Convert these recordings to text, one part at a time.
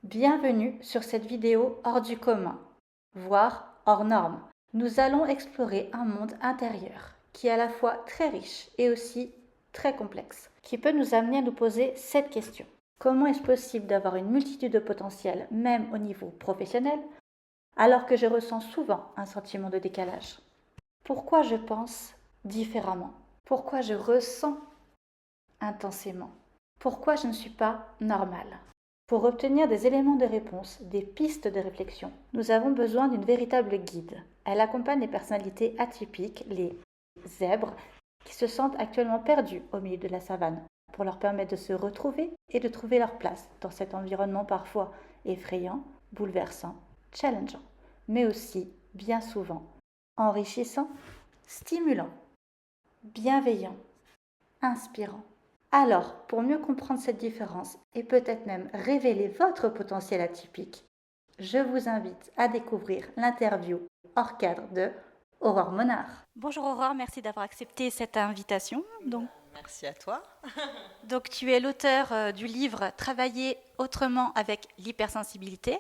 Bienvenue sur cette vidéo hors du commun, voire hors norme. Nous allons explorer un monde intérieur qui est à la fois très riche et aussi très complexe, qui peut nous amener à nous poser cette question. Comment est-ce possible d'avoir une multitude de potentiels, même au niveau professionnel, alors que je ressens souvent un sentiment de décalage? Pourquoi je pense différemment? Pourquoi je ressens intensément? Pourquoi je ne suis pas normale? Pour obtenir des éléments de réponse, des pistes de réflexion, nous avons besoin d'une véritable guide. Elle accompagne les personnalités atypiques, les zèbres, qui se sentent actuellement perdus au milieu de la savane, pour leur permettre de se retrouver et de trouver leur place dans cet environnement parfois effrayant, bouleversant, challengeant, mais aussi, bien souvent, enrichissant, stimulant, bienveillant, inspirant. Alors, pour mieux comprendre cette différence et peut-être même révéler votre potentiel atypique, je vous invite à découvrir l'interview hors cadre de Aurore Monard. Bonjour Aurore, merci d'avoir accepté cette invitation. Merci à toi. Donc tu es l'auteur du livre Travailler autrement avec l'hypersensibilité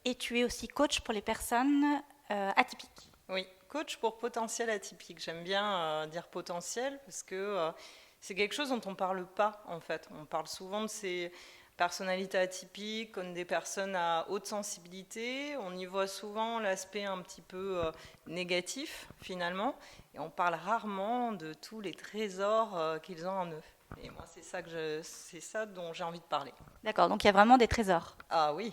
et tu es aussi coach pour les personnes atypiques. Oui, coach pour potentiel atypique. J'aime bien dire potentiel parce que c'est quelque chose dont on ne parle pas en fait. On parle souvent de ces personnalités atypiques comme des personnes à haute sensibilité. On y voit souvent l'aspect un petit peu négatif finalement. Et on parle rarement de tous les trésors qu'ils ont en eux. Et moi, c'est ça dont j'ai envie de parler. D'accord, donc il y a vraiment des trésors. Ah oui.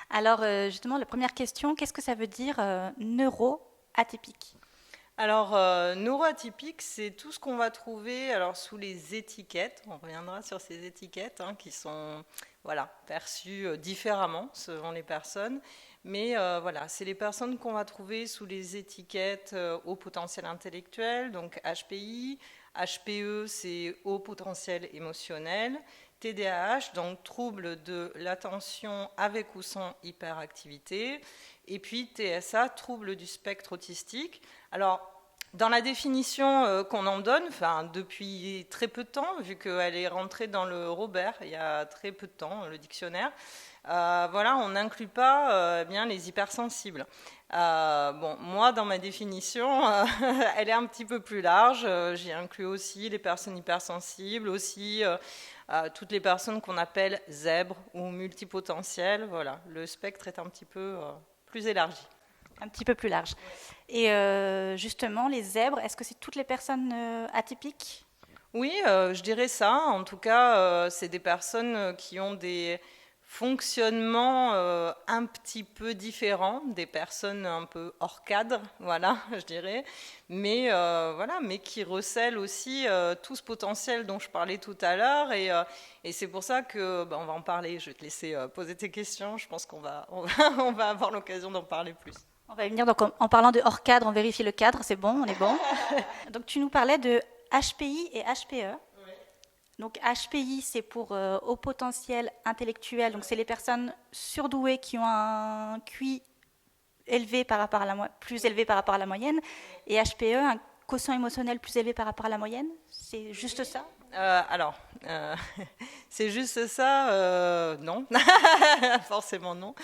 Alors justement, la première question, qu'est-ce que ça veut dire neuroatypique? Alors, neuroatypique, c'est tout ce qu'on va trouver sous les étiquettes. On reviendra sur ces étiquettes qui sont perçues différemment selon les personnes. Mais c'est les personnes qu'on va trouver sous les étiquettes haut potentiel intellectuel, donc HPI. HPE, c'est haut potentiel émotionnel. TDAH, donc trouble de l'attention avec ou sans hyperactivité. Et puis TSA, trouble du spectre autistique. Alors, dans la définition qu'on en donne, depuis très peu de temps, vu qu'elle est rentrée dans le Robert il y a très peu de temps, le dictionnaire, on n'inclut pas bien les hypersensibles. Moi, dans ma définition, elle est un petit peu plus large. J'y inclus aussi les personnes hypersensibles, aussi toutes les personnes qu'on appelle zèbres ou multipotentielles. Voilà, le spectre est un petit peu plus élargi. Un petit peu plus large. Et justement, les zèbres, est-ce que c'est toutes les personnes atypiques? Oui, je dirais ça. En tout cas, c'est des personnes qui ont des fonctionnements un petit peu différents, des personnes un peu hors cadre, voilà, je dirais, mais mais qui recèlent aussi tout ce potentiel dont je parlais tout à l'heure, et c'est pour ça que on va en parler. Je vais te laisser poser tes questions. Je pense on va avoir l'occasion d'en parler plus. On va y venir, donc en parlant de hors cadre, on vérifie le cadre, c'est bon, on est bon. Donc tu nous parlais de HPI et HPE. Oui. Donc HPI, c'est pour haut potentiel intellectuel, donc c'est les personnes surdouées qui ont un QI élevé par rapport à plus élevé par rapport à la moyenne, et HPE, un quotient émotionnel plus élevé par rapport à la moyenne. C'est juste ça? C'est juste ça, non, forcément non.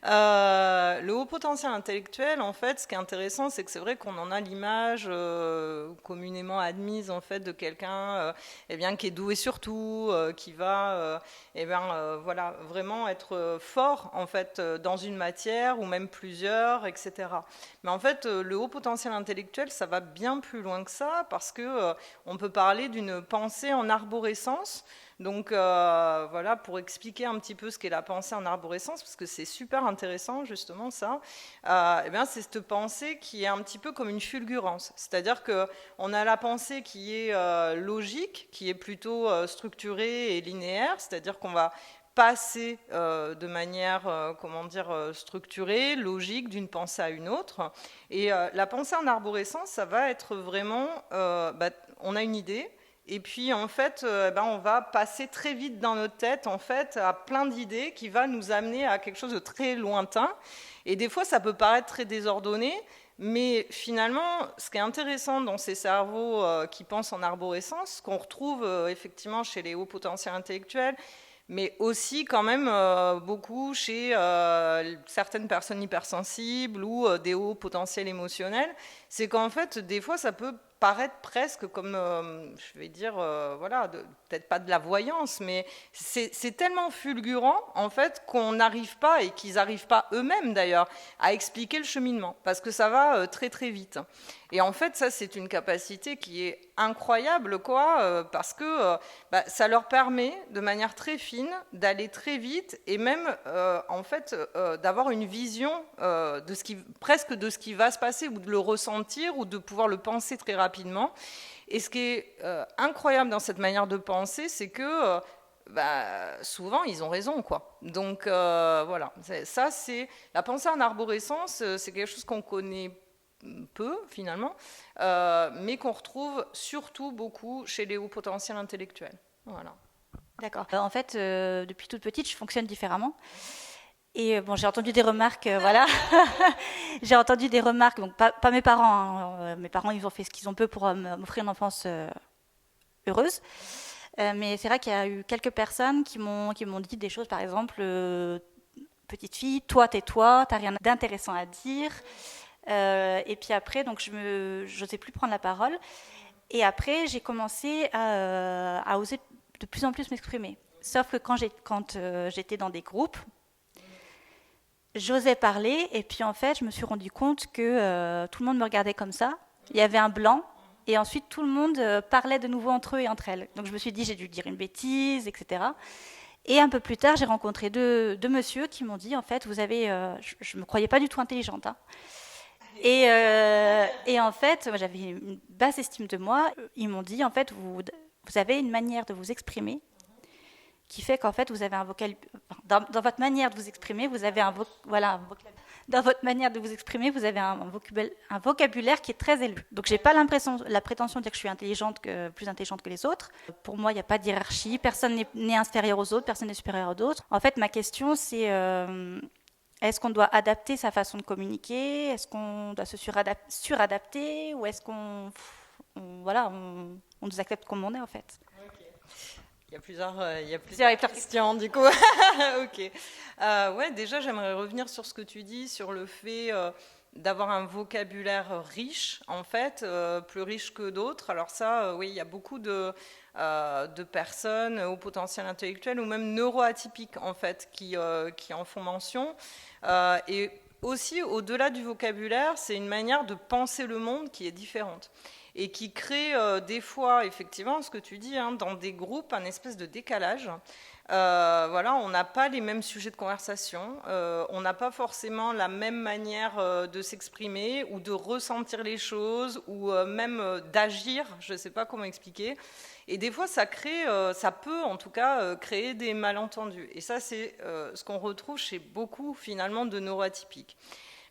Le haut potentiel intellectuel, en fait, ce qui est intéressant, c'est que c'est vrai qu'on en a l'image communément admise en fait de quelqu'un, qui est doué sur tout, qui va, vraiment être fort en fait dans une matière ou même plusieurs, etc. Mais en fait, le haut potentiel intellectuel, ça va bien plus loin que ça parce que on peut parler d'une pensée en arborescence. Donc pour expliquer un petit peu ce qu'est la pensée en arborescence, parce que c'est super intéressant justement ça, c'est cette pensée qui est un petit peu comme une fulgurance. C'est-à-dire qu'on a la pensée qui est logique, qui est plutôt structurée et linéaire, c'est-à-dire qu'on va passer de manière structurée, logique, d'une pensée à une autre. Et la pensée en arborescence, ça va être vraiment, on a une idée, et puis en fait, on va passer très vite dans notre tête en fait à plein d'idées qui va nous amener à quelque chose de très lointain. Et des fois, ça peut paraître très désordonné, mais finalement, ce qui est intéressant dans ces cerveaux qui pensent en arborescence, qu'on retrouve effectivement chez les hauts potentiels intellectuels, mais aussi quand même beaucoup chez certaines personnes hypersensibles ou des hauts potentiels émotionnels. C'est qu'en fait, des fois, ça peut paraître presque comme, je vais dire, voilà, peut-être pas de la voyance, mais c'est tellement fulgurant, en fait, qu'on n'arrive pas, et qu'ils n'arrivent pas eux-mêmes d'ailleurs, à expliquer le cheminement, parce que ça va très très vite. Et en fait, ça, c'est une capacité qui est incroyable, quoi, parce que ça leur permet, de manière très fine, d'aller très vite, et même, en fait, d'avoir une vision presque de ce qui va se passer, ou de le ressentir, ou de pouvoir le penser très rapidement. Et ce qui est incroyable dans cette manière de penser, c'est que souvent, ils ont raison, quoi. Donc, voilà. Ça, c'est la pensée en arborescence, c'est quelque chose qu'on connaît peu, finalement, mais qu'on retrouve surtout beaucoup chez les hauts potentiels intellectuels. Voilà. D'accord. En fait, depuis toute petite, je fonctionne différemment. Et bon, j'ai entendu des remarques, voilà. J'ai entendu des remarques, donc pas mes parents. Hein. Mes parents, ils ont fait ce qu'ils ont pu pour m'offrir une enfance heureuse. Mais c'est vrai qu'il y a eu quelques personnes qui m'ont dit des choses, par exemple, petite fille, toi, tais-toi, t'as rien d'intéressant à dire. Et puis après, donc je n'osais plus prendre la parole. Et après, j'ai commencé à oser de plus en plus m'exprimer. Sauf que quand j'étais dans des groupes, j'osais parler, et puis en fait, je me suis rendu compte que tout le monde me regardait comme ça. Il y avait un blanc, et ensuite tout le monde parlait de nouveau entre eux et entre elles. Donc je me suis dit, j'ai dû dire une bêtise, etc. Et un peu plus tard, j'ai rencontré deux messieurs qui m'ont dit, en fait, vous avez... je ne me croyais pas du tout intelligente. Hein. Et en fait, j'avais une basse estime de moi. Ils m'ont dit, en fait, vous avez une manière de vous exprimer qui fait qu'en fait, vous avez un vocabulaire... Dans votre manière de vous exprimer, vous avez dans votre manière de vous exprimer, vous avez un vocabulaire qui est très élevé. Donc, j'ai pas la prétention de dire que je suis plus intelligente que les autres. Pour moi, il n'y a pas de hiérarchie. Personne n'est inférieur aux autres, personne n'est supérieur aux autres. En fait, ma question, c'est est-ce qu'on doit adapter sa façon de communiquer? Est-ce qu'on doit se suradapter? Ou est-ce qu'on nous accepte comme on est, en fait? Il y a plusieurs questions, du coup. Ok. Ouais, déjà, j'aimerais revenir sur ce que tu dis, sur le fait d'avoir un vocabulaire riche, en fait, plus riche que d'autres. Alors ça, oui, il y a beaucoup de personnes au potentiel intellectuel ou même neuroatypiques, en fait, qui en font mention. Et aussi, au-delà du vocabulaire, c'est une manière de penser le monde qui est différente, et qui crée des fois, effectivement, ce que tu dis, hein, dans des groupes, un espèce de décalage. Voilà, on n'a pas les mêmes sujets de conversation, on n'a pas forcément la même manière de s'exprimer ou de ressentir les choses, ou même d'agir, je ne sais pas comment expliquer. Et des fois, ça peut en tout cas créer des malentendus. Et ça, c'est ce qu'on retrouve chez beaucoup, finalement, de neuroatypiques.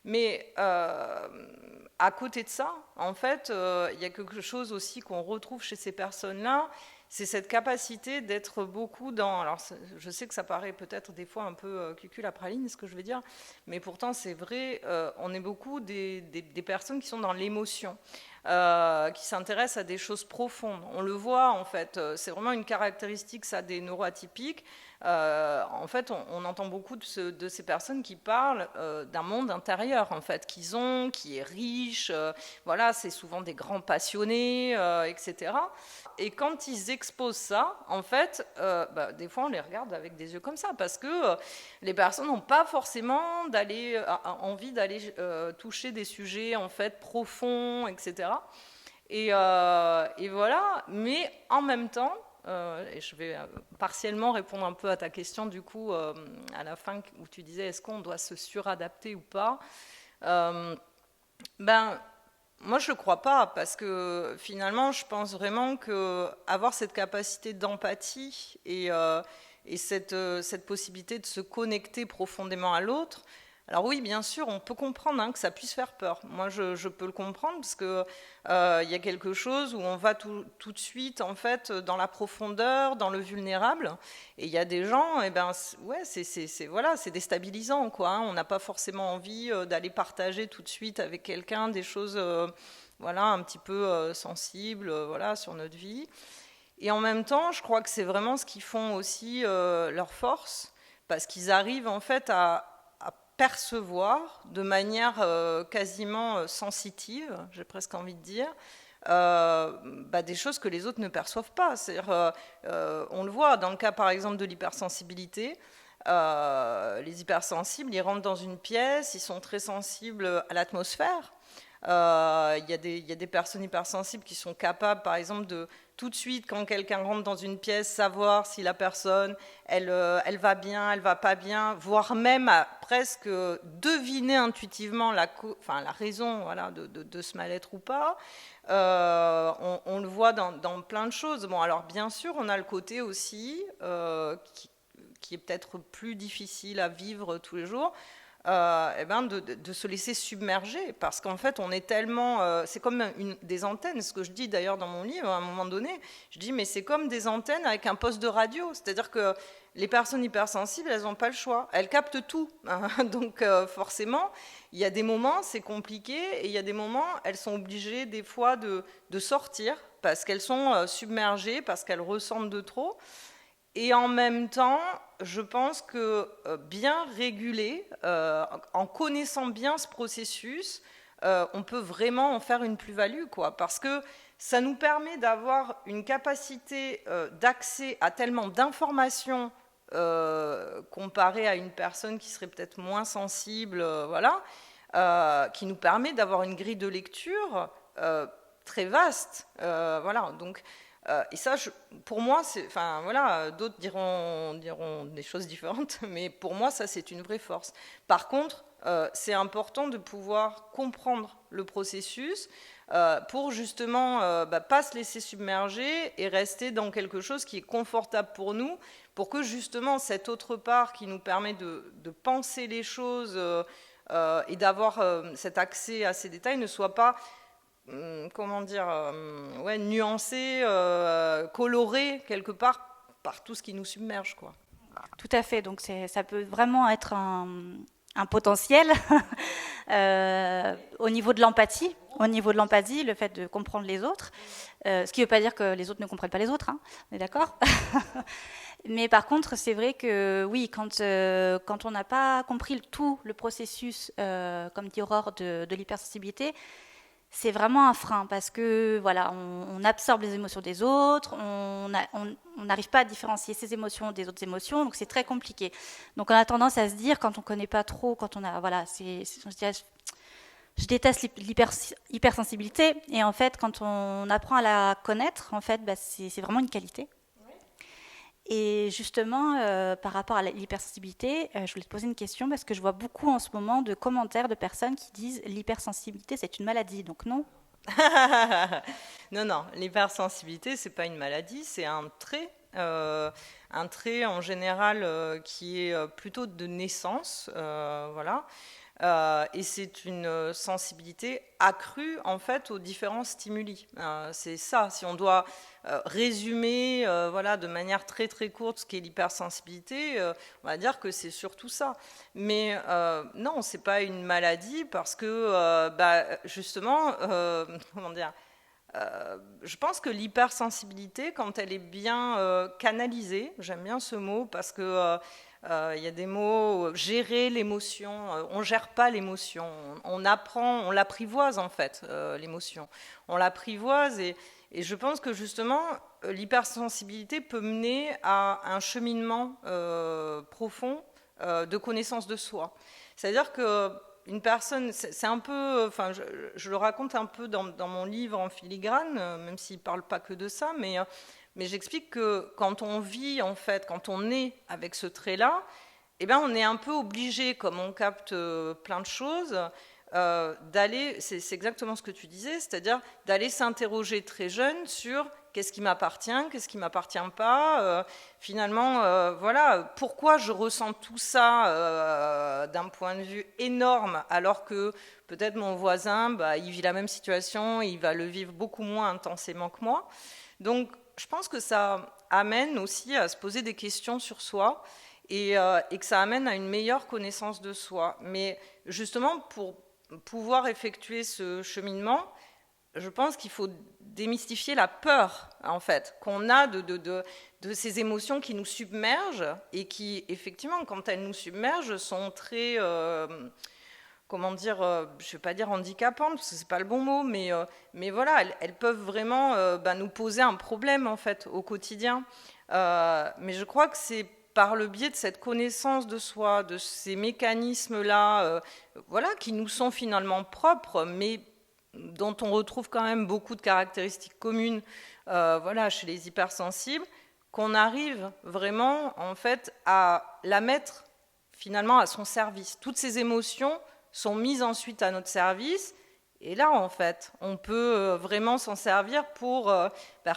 Mais à côté de ça, en fait, il y a quelque chose aussi qu'on retrouve chez ces personnes-là, c'est cette capacité d'être beaucoup dans... Alors, je sais que ça paraît peut-être des fois un peu cucul à praline, ce que je veux dire, mais pourtant, c'est vrai, on est beaucoup des personnes qui sont dans l'émotion, qui s'intéressent à des choses profondes. On le voit, en fait, c'est vraiment une caractéristique, ça, des neuroatypiques. En fait, on entend beaucoup de ces personnes qui parlent d'un monde intérieur, en fait, qu'ils ont, qui est riche. Voilà, c'est souvent des grands passionnés, etc. Et quand ils exposent ça, en fait, des fois, on les regarde avec des yeux comme ça, parce que les personnes n'ont pas forcément envie d'aller toucher des sujets, en fait, profonds, etc. Et voilà, mais en même temps, et je vais partiellement répondre un peu à ta question, du coup, à la fin, où tu disais est-ce qu'on doit se suradapter ou pas. Moi, je ne le crois pas, parce que finalement, je pense vraiment qu'avoir cette capacité d'empathie et cette possibilité de se connecter profondément à l'autre, alors oui, bien sûr, on peut comprendre que ça puisse faire peur. Moi, je peux le comprendre, parce qu'il y a quelque chose où on va tout de suite, en fait, dans la profondeur, dans le vulnérable. Et il y a des gens, ouais, c'est déstabilisant, quoi. On n'a pas forcément envie d'aller partager tout de suite avec quelqu'un des choses, voilà, un petit peu sensibles, voilà, sur notre vie. Et en même temps, je crois que c'est vraiment ce qui font aussi leur force, parce qu'ils arrivent en fait à percevoir de manière quasiment sensitive, j'ai presque envie de dire, des choses que les autres ne perçoivent pas. C'est-à-dire, on le voit dans le cas par exemple de l'hypersensibilité. Les hypersensibles, ils rentrent dans une pièce, ils sont très sensibles à l'atmosphère. Il y a des personnes hypersensibles qui sont capables, par exemple, de tout de suite, quand quelqu'un rentre dans une pièce, savoir si la personne, elle va bien, elle va pas bien, voire même presque deviner intuitivement la raison, voilà, de ce mal-être ou pas. On le voit dans plein de choses. Bon, alors bien sûr, on a le côté aussi qui est peut-être plus difficile à vivre tous les jours. De se laisser submerger, parce qu'en fait on est tellement, c'est comme des antennes, ce que je dis d'ailleurs dans mon livre à un moment donné, je dis mais c'est comme des antennes avec un poste de radio, c'est-à-dire que les personnes hypersensibles, elles n'ont pas le choix, elles captent tout, donc forcément il y a des moments c'est compliqué, et il y a des moments elles sont obligées des fois de sortir, parce qu'elles sont submergées, parce qu'elles ressentent de trop. Et en même temps, je pense que bien réguler, en connaissant bien ce processus, on peut vraiment en faire une plus-value, quoi, parce que ça nous permet d'avoir une capacité d'accès à tellement d'informations comparée à une personne qui serait peut-être moins sensible, voilà, qui nous permet d'avoir une grille de lecture très vaste, voilà, donc. Et ça, pour moi, voilà, d'autres diront des choses différentes, mais pour moi, ça, c'est une vraie force. Par contre, c'est important de pouvoir comprendre le processus pour justement pas se laisser submerger et rester dans quelque chose qui est confortable pour nous, pour que justement cette autre part qui nous permet de penser les choses et d'avoir cet accès à ces détails ne soit pas comment dire, nuancé, coloré quelque part par tout ce qui nous submerge, quoi. Tout à fait, donc ça peut vraiment être un potentiel au niveau de l'empathie. Au niveau de l'empathie, le fait de comprendre les autres, ce qui ne veut pas dire que les autres ne comprennent pas les autres, hein, on est d'accord. Mais par contre, c'est vrai que oui, quand on n'a pas compris tout le processus, comme dit Aurore, de l'hypersensibilité, c'est vraiment un frein, parce que voilà, on absorbe les émotions des autres, on n'arrive pas à différencier ses émotions des autres émotions, donc c'est très compliqué. Donc on a tendance à se dire, quand on ne connaît pas trop, quand on a, voilà, je déteste l'hypersensibilité, et en fait, quand on apprend à la connaître, en fait, c'est vraiment une qualité. Et justement, par rapport à l'hypersensibilité, je voulais te poser une question, parce que je vois beaucoup en ce moment de commentaires de personnes qui disent l'hypersensibilité, c'est une maladie, donc non. Non, l'hypersensibilité, c'est pas une maladie, c'est un trait en général qui est plutôt de naissance, voilà. Et c'est une sensibilité accrue en fait aux différents stimuli. C'est ça, si on doit résumer voilà, de manière très très courte ce qu'est l'hypersensibilité, on va dire que c'est surtout ça. Mais non, c'est pas une maladie, parce que justement, comment dire, je pense que l'hypersensibilité, quand elle est bien canalisée, j'aime bien ce mot, parce que il y a des mots, gérer l'émotion, on ne gère pas l'émotion, on apprend, on l'apprivoise en fait, l'émotion. On l'apprivoise, et je pense que justement, l'hypersensibilité peut mener à un cheminement profond de connaissance de soi. C'est-à-dire que une personne, c'est un peu, enfin, je le raconte un peu dans mon livre en filigrane, même s'il ne parle pas que de ça, mais j'explique que quand on vit, en fait, quand on est avec ce trait-là, eh ben, on est un peu obligé, comme on capte plein de choses, d'aller, c'est exactement ce que tu disais, c'est-à-dire d'aller s'interroger très jeune sur qu'est-ce qui m'appartient, qu'est-ce qui ne m'appartient pas, finalement, voilà, pourquoi je ressens tout ça d'un point de vue énorme, alors que peut-être mon voisin, il vit la même situation, il va le vivre beaucoup moins intensément que moi. Donc, je pense que ça amène aussi à se poser des questions sur soi, et que ça amène à une meilleure connaissance de soi. Mais justement, pour pouvoir effectuer ce cheminement, je pense qu'il faut démystifier la peur, en fait, qu'on a de ces émotions qui nous submergent et qui, effectivement, quand elles nous submergent, sont très, comment dire, je ne vais pas dire handicapantes, parce que ce n'est pas le bon mot, mais voilà, elles peuvent vraiment nous poser un problème, en fait, au quotidien. Mais je crois que c'est par le biais de cette connaissance de soi, de ces mécanismes-là, voilà, qui nous sont finalement propres, mais dont on retrouve quand même beaucoup de caractéristiques communes, voilà, chez les hypersensibles, qu'on arrive vraiment, en fait, à la mettre finalement à son service. Toutes ces émotions sont mises ensuite à notre service, et là, en fait, on peut vraiment s'en servir pour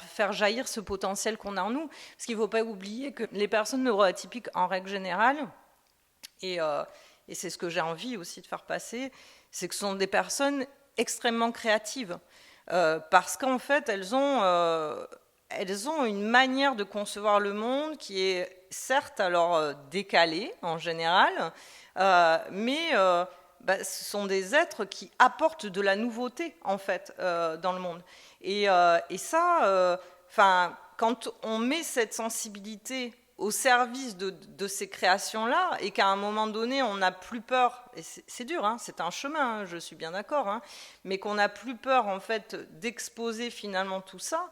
faire jaillir ce potentiel qu'on a en nous. Parce qu'il ne faut pas oublier que les personnes neuroatypiques, en règle générale, et c'est ce que j'ai envie aussi de faire passer, c'est que ce sont des personnes extrêmement créatives, parce qu'en fait, elles ont une manière de concevoir le monde qui est certes alors décalée en général, mais ce sont des êtres qui apportent de la nouveauté en fait dans le monde. Et ça, quand on met cette sensibilité au service de ces créations-là, et qu'à un moment donné, on n'a plus peur, et c'est dur, hein, c'est un chemin, hein, je suis bien d'accord, hein, mais qu'on n'a plus peur, en fait, d'exposer finalement tout ça,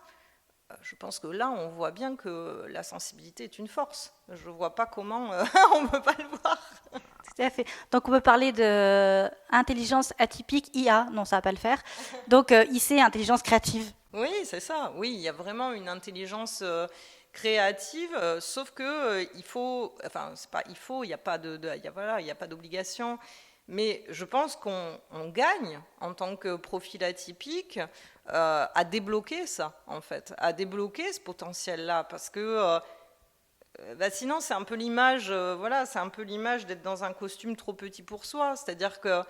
je pense que là, on voit bien que la sensibilité est une force. Je ne vois pas comment on ne peut pas le voir. Tout à fait. Donc, on peut parler d'intelligence atypique, IA, non, ça ne va pas le faire. Donc, IC, intelligence créative. Oui, c'est ça, oui, il y a vraiment une intelligence créative, sauf que il faut, enfin c'est pas il faut, il n'y a pas il y a pas d'obligation, mais je pense qu'on gagne en tant que profil atypique à débloquer ça en fait, à débloquer ce potentiel-là, parce que sinon c'est un peu l'image, voilà, c'est un peu l'image d'être dans un costume trop petit pour soi, c'est-à-dire que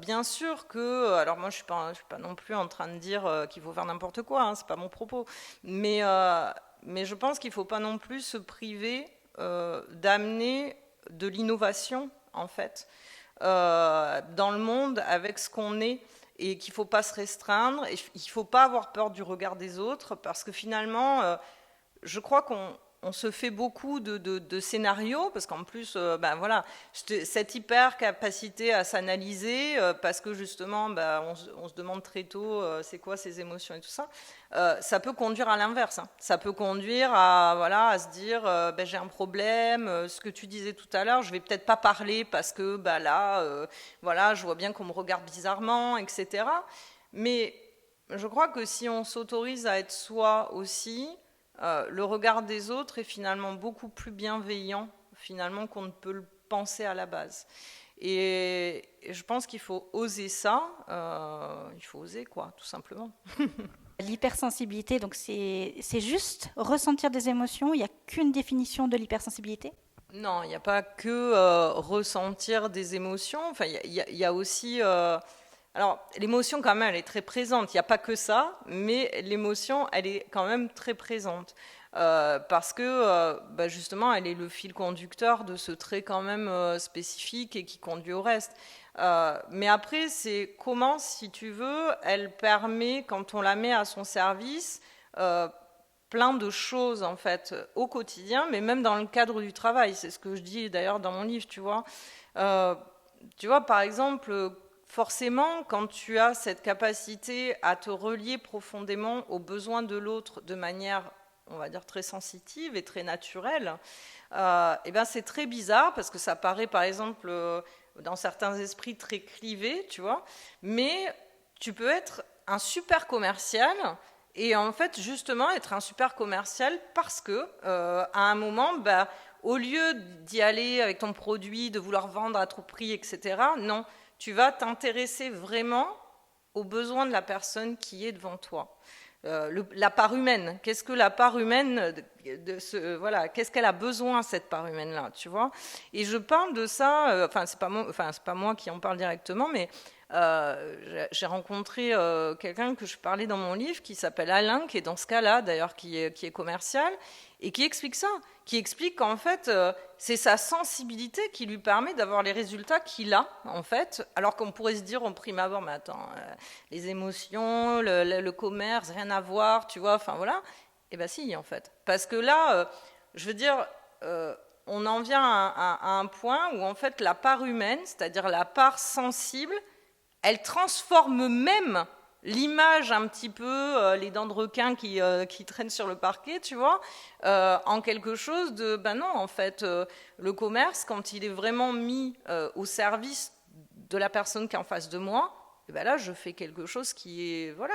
bien sûr que, alors moi je suis pas non plus en train de dire qu'il faut faire n'importe quoi, hein, c'est pas mon propos, mais je pense qu'il ne faut pas non plus se priver d'amener de l'innovation, en fait, dans le monde avec ce qu'on est, et qu'il ne faut pas se restreindre, et il ne faut pas avoir peur du regard des autres, parce que finalement, je crois qu'on se fait beaucoup de scénarios, parce qu'en plus, voilà, cette hyper capacité à s'analyser, parce que justement, on se demande très tôt, c'est quoi ces émotions et tout ça, ça peut conduire à l'inverse. Hein. Ça peut conduire à se dire, j'ai un problème, ce que tu disais tout à l'heure, je vais peut-être pas parler parce que là, voilà, je vois bien qu'on me regarde bizarrement, etc. Mais je crois que si on s'autorise à être soi aussi, le regard des autres est finalement beaucoup plus bienveillant finalement qu'on ne peut le penser à la base. Et je pense qu'il faut oser ça, il faut oser quoi, tout simplement. L'hypersensibilité, donc c'est juste ressentir des émotions, il n'y a qu'une définition de l'hypersensibilité? Non, il n'y a pas que ressentir des émotions, enfin il y a aussi... Alors, l'émotion, quand même, elle est très présente. Il n'y a pas que ça, mais l'émotion, elle est quand même très présente. Parce que, justement, elle est le fil conducteur de ce trait quand même spécifique et qui conduit au reste. Mais après, c'est comment, si tu veux, elle permet, quand on la met à son service, plein de choses, en fait, au quotidien, mais même dans le cadre du travail. C'est ce que je dis, d'ailleurs, dans mon livre, tu vois. Tu vois, par exemple... Forcément, quand tu as cette capacité à te relier profondément aux besoins de l'autre de manière, on va dire, très sensitive et très naturelle, c'est très bizarre parce que ça paraît, par exemple, dans certains esprits très clivés, tu vois, mais tu peux être un super commercial et en fait, justement, être un super commercial parce que, à un moment, au lieu d'y aller avec ton produit, de vouloir vendre à tout prix, etc., non, tu vas t'intéresser vraiment aux besoins de la personne qui est devant toi. La part humaine, qu'est-ce que la part humaine, voilà, qu'est-ce qu'elle a besoin, cette part humaine-là, tu vois? Et je parle de ça, c'est pas moi qui en parle directement, mais J'ai rencontré quelqu'un que je parlais dans mon livre qui s'appelle Alain, qui est dans ce cas-là d'ailleurs, qui est commercial, et qui explique ça, qui explique qu'en fait c'est sa sensibilité qui lui permet d'avoir les résultats qu'il a en fait, alors qu'on pourrait se dire au prime abord, mais attends, les émotions, le commerce, rien à voir, tu vois, enfin voilà. Eh bien si, en fait. Parce que là, je veux dire, on en vient à un point où, en fait, la part humaine, c'est-à-dire la part sensible, elle transforme même l'image un petit peu, les dents de requin qui traînent sur le parquet, tu vois, en quelque chose de... Ben non, en fait, le commerce, quand il est vraiment mis au service de la personne qui est en face de moi, et ben là, je fais quelque chose qui est voilà,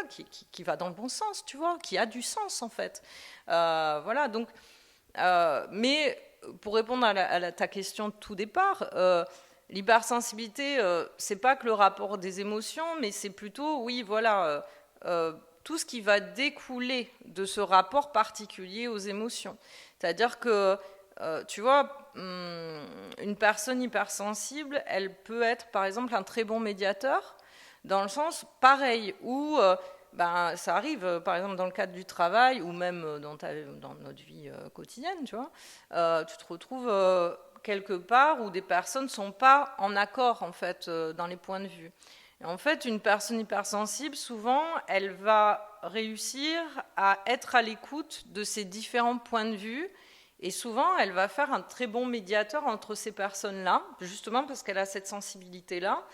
qui va dans le bon sens, tu vois, qui a du sens en fait. Voilà, donc, mais pour répondre à ta question de tout départ, l'hypersensibilité, c'est pas que le rapport des émotions, mais c'est plutôt, oui, voilà, tout ce qui va découler de ce rapport particulier aux émotions. C'est-à-dire que, tu vois, une personne hypersensible, elle peut être, par exemple, un très bon médiateur. Dans le sens pareil, où ben, ça arrive, par exemple, dans le cadre du travail, ou même dans notre vie quotidienne, tu vois, tu te retrouves quelque part où des personnes ne sont pas en accord, en fait, dans les points de vue. Et en fait, une personne hypersensible, souvent, elle va réussir à être à l'écoute de ces différents points de vue, et souvent, elle va faire un très bon médiateur entre ces personnes-là, justement parce qu'elle a cette sensibilité-là.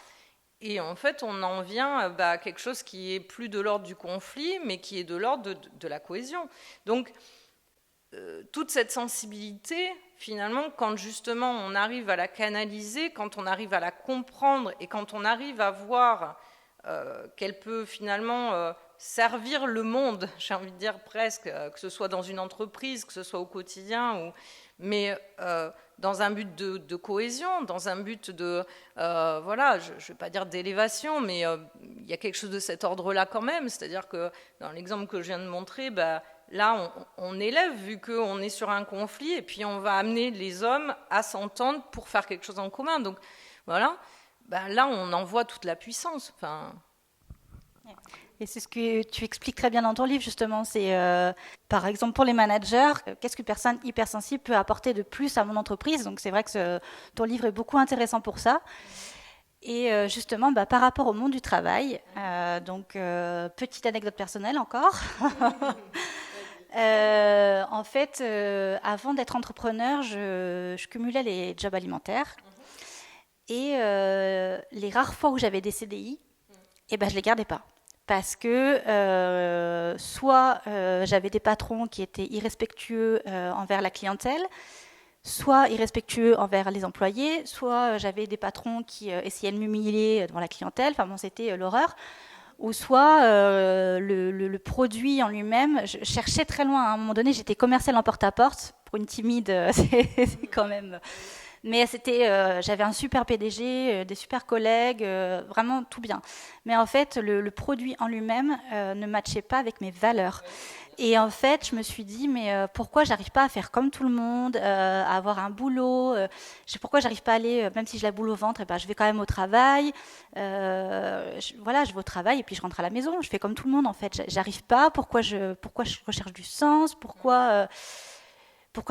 Et en fait, on en vient à quelque chose qui est plus de l'ordre du conflit, mais qui est de l'ordre de la cohésion. Donc, toute cette sensibilité, finalement, quand justement on arrive à la canaliser, quand on arrive à la comprendre et quand on arrive à voir qu'elle peut finalement servir le monde, j'ai envie de dire presque, que ce soit dans une entreprise, que ce soit au quotidien, mais dans un but de cohésion, dans un but de, voilà, je ne vais pas dire d'élévation, mais il y a quelque chose de cet ordre-là quand même, c'est-à-dire que dans l'exemple que je viens de montrer, là, on élève, vu qu'on est sur un conflit, et puis on va amener les hommes à s'entendre pour faire quelque chose en commun. Donc, voilà, là, on en voit toute la puissance. Enfin... Et c'est ce que tu expliques très bien dans ton livre, justement. C'est, par exemple, pour les managers, qu'est-ce qu'une personne hypersensible peut apporter de plus à mon entreprise? Donc, c'est vrai que ton livre est beaucoup intéressant pour ça. Et justement, par rapport au monde du travail, donc, petite anecdote personnelle encore. En fait, avant d'être entrepreneur, je cumulais les jobs alimentaires. Et les rares fois où j'avais des CDI, je ne les gardais pas. Parce que soit j'avais des patrons qui étaient irrespectueux envers la clientèle, soit irrespectueux envers les employés, soit j'avais des patrons qui essayaient de m'humilier devant la clientèle. Enfin bon, c'était l'horreur. Ou soit le produit en lui-même. Je cherchais très loin. À un moment donné, j'étais commerciale en porte-à-porte. Pour une timide, c'est quand même... Mais j'avais un super PDG, des super collègues, vraiment tout bien. Mais en fait, le produit en lui-même ne matchait pas avec mes valeurs. Et en fait, je me suis dit, mais pourquoi j'arrive pas à faire comme tout le monde, à avoir un boulot, pourquoi j'arrive pas à aller, même si j'ai la boule au ventre, je vais quand même au travail. Je vais au travail et puis je rentre à la maison. Je fais comme tout le monde, en fait. J'arrive pas. Pourquoi je recherche du sens? Pourquoi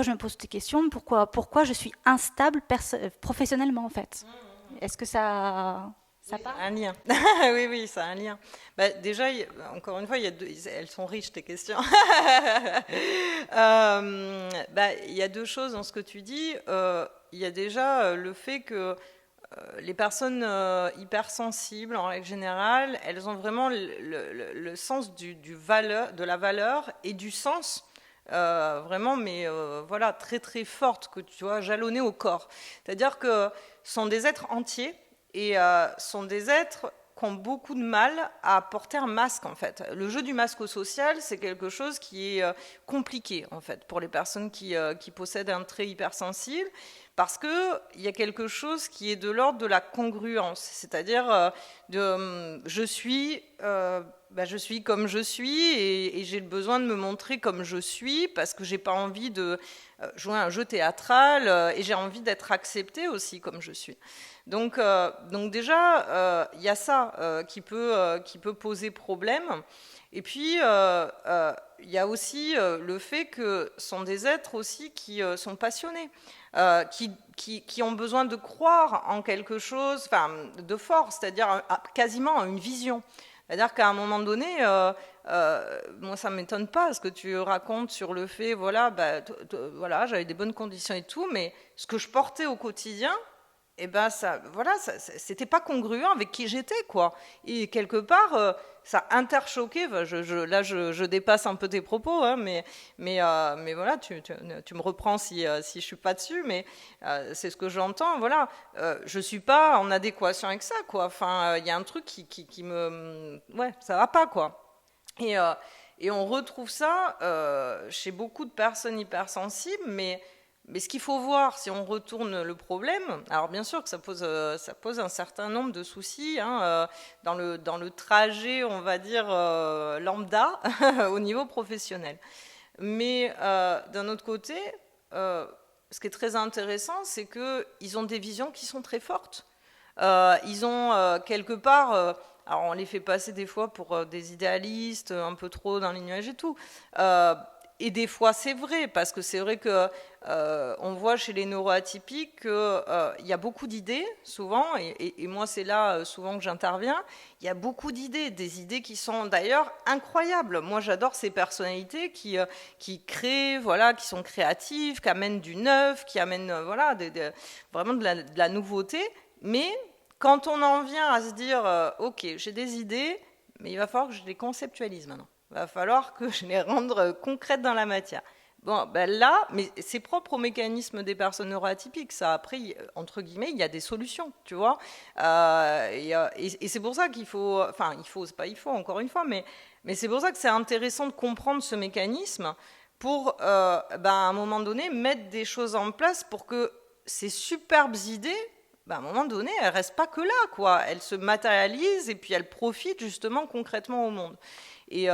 je me pose ces questions? Pourquoi je suis instable professionnellement, en fait? Est-ce que ça parle? Un lien. Oui, ça a un lien. Déjà, encore une fois, elles sont riches, tes questions. Il y a deux choses dans ce que tu dis. Il y a déjà le fait que les personnes hypersensibles, en règle générale, elles ont vraiment le sens de la valeur et du sens. Vraiment, mais voilà, très très forte, que tu vois, jalonnée au corps. C'est-à-dire que ce sont des êtres entiers et sont des êtres qui ont beaucoup de mal à porter un masque, en fait. Le jeu du masque social, c'est quelque chose qui est compliqué, en fait, pour les personnes qui possèdent un trait hypersensible, parce qu'il y a quelque chose qui est de l'ordre de la congruence, c'est-à-dire je suis je suis comme je suis et j'ai le besoin de me montrer comme je suis parce que j'ai pas envie de jouer un jeu théâtral et j'ai envie d'être acceptée aussi comme je suis. Donc déjà, il y a ça qui peut poser problème. Et puis, il y a aussi le fait que ce sont des êtres aussi qui sont passionnés, qui ont besoin de croire en quelque chose, enfin, de force, c'est-à-dire quasiment une vision. C'est-à-dire qu'à un moment donné, moi ça ne m'étonne pas ce que tu racontes sur le fait, voilà, voilà, j'avais des bonnes conditions et tout, mais ce que je portais au quotidien, et ben ça, voilà, c'était pas congruent avec qui j'étais, quoi. Et quelque part, ça interchoquait. Là, je dépasse un peu tes propos, hein, mais voilà, tu me reprends si je suis pas dessus, mais c'est ce que j'entends. Voilà, je suis pas en adéquation avec ça, quoi. Enfin, il y a un truc qui me, ouais, ça va pas, quoi. Et on retrouve ça chez beaucoup de personnes hypersensibles, mais ce qu'il faut voir, si on retourne le problème, alors bien sûr que ça pose un certain nombre de soucis hein, dans le trajet, on va dire, lambda, au niveau professionnel. Mais d'un autre côté, ce qui est très intéressant, c'est qu'ils ont des visions qui sont très fortes. Ils ont quelque part... alors on les fait passer des fois pour des idéalistes, un peu trop dans les nuages et tout. Et des fois c'est vrai, parce que c'est vrai que on voit chez les neuroatypiques qu'il y a beaucoup d'idées, souvent, et moi c'est là souvent que j'interviens, il y a beaucoup d'idées, des idées qui sont d'ailleurs incroyables. Moi j'adore ces personnalités qui créent, voilà, qui sont créatives, qui amènent du neuf, qui amènent voilà, vraiment de la nouveauté, mais quand on en vient à se dire ok, j'ai des idées, mais il va falloir que je les conceptualise maintenant. Il va falloir que je les rende concrètes dans la matière. Bon, ben là, mais c'est propre au mécanisme des personnes neuroatypiques. Ça, après, entre guillemets, il y a des solutions, tu vois. Et c'est pour ça qu'il faut, enfin, c'est pas il faut, encore une fois, mais c'est pour ça que c'est intéressant de comprendre ce mécanisme pour, à un moment donné, mettre des choses en place pour que ces superbes idées, à un moment donné, elles ne restent pas que là, quoi. Elles se matérialisent et puis elles profitent justement concrètement au monde. Et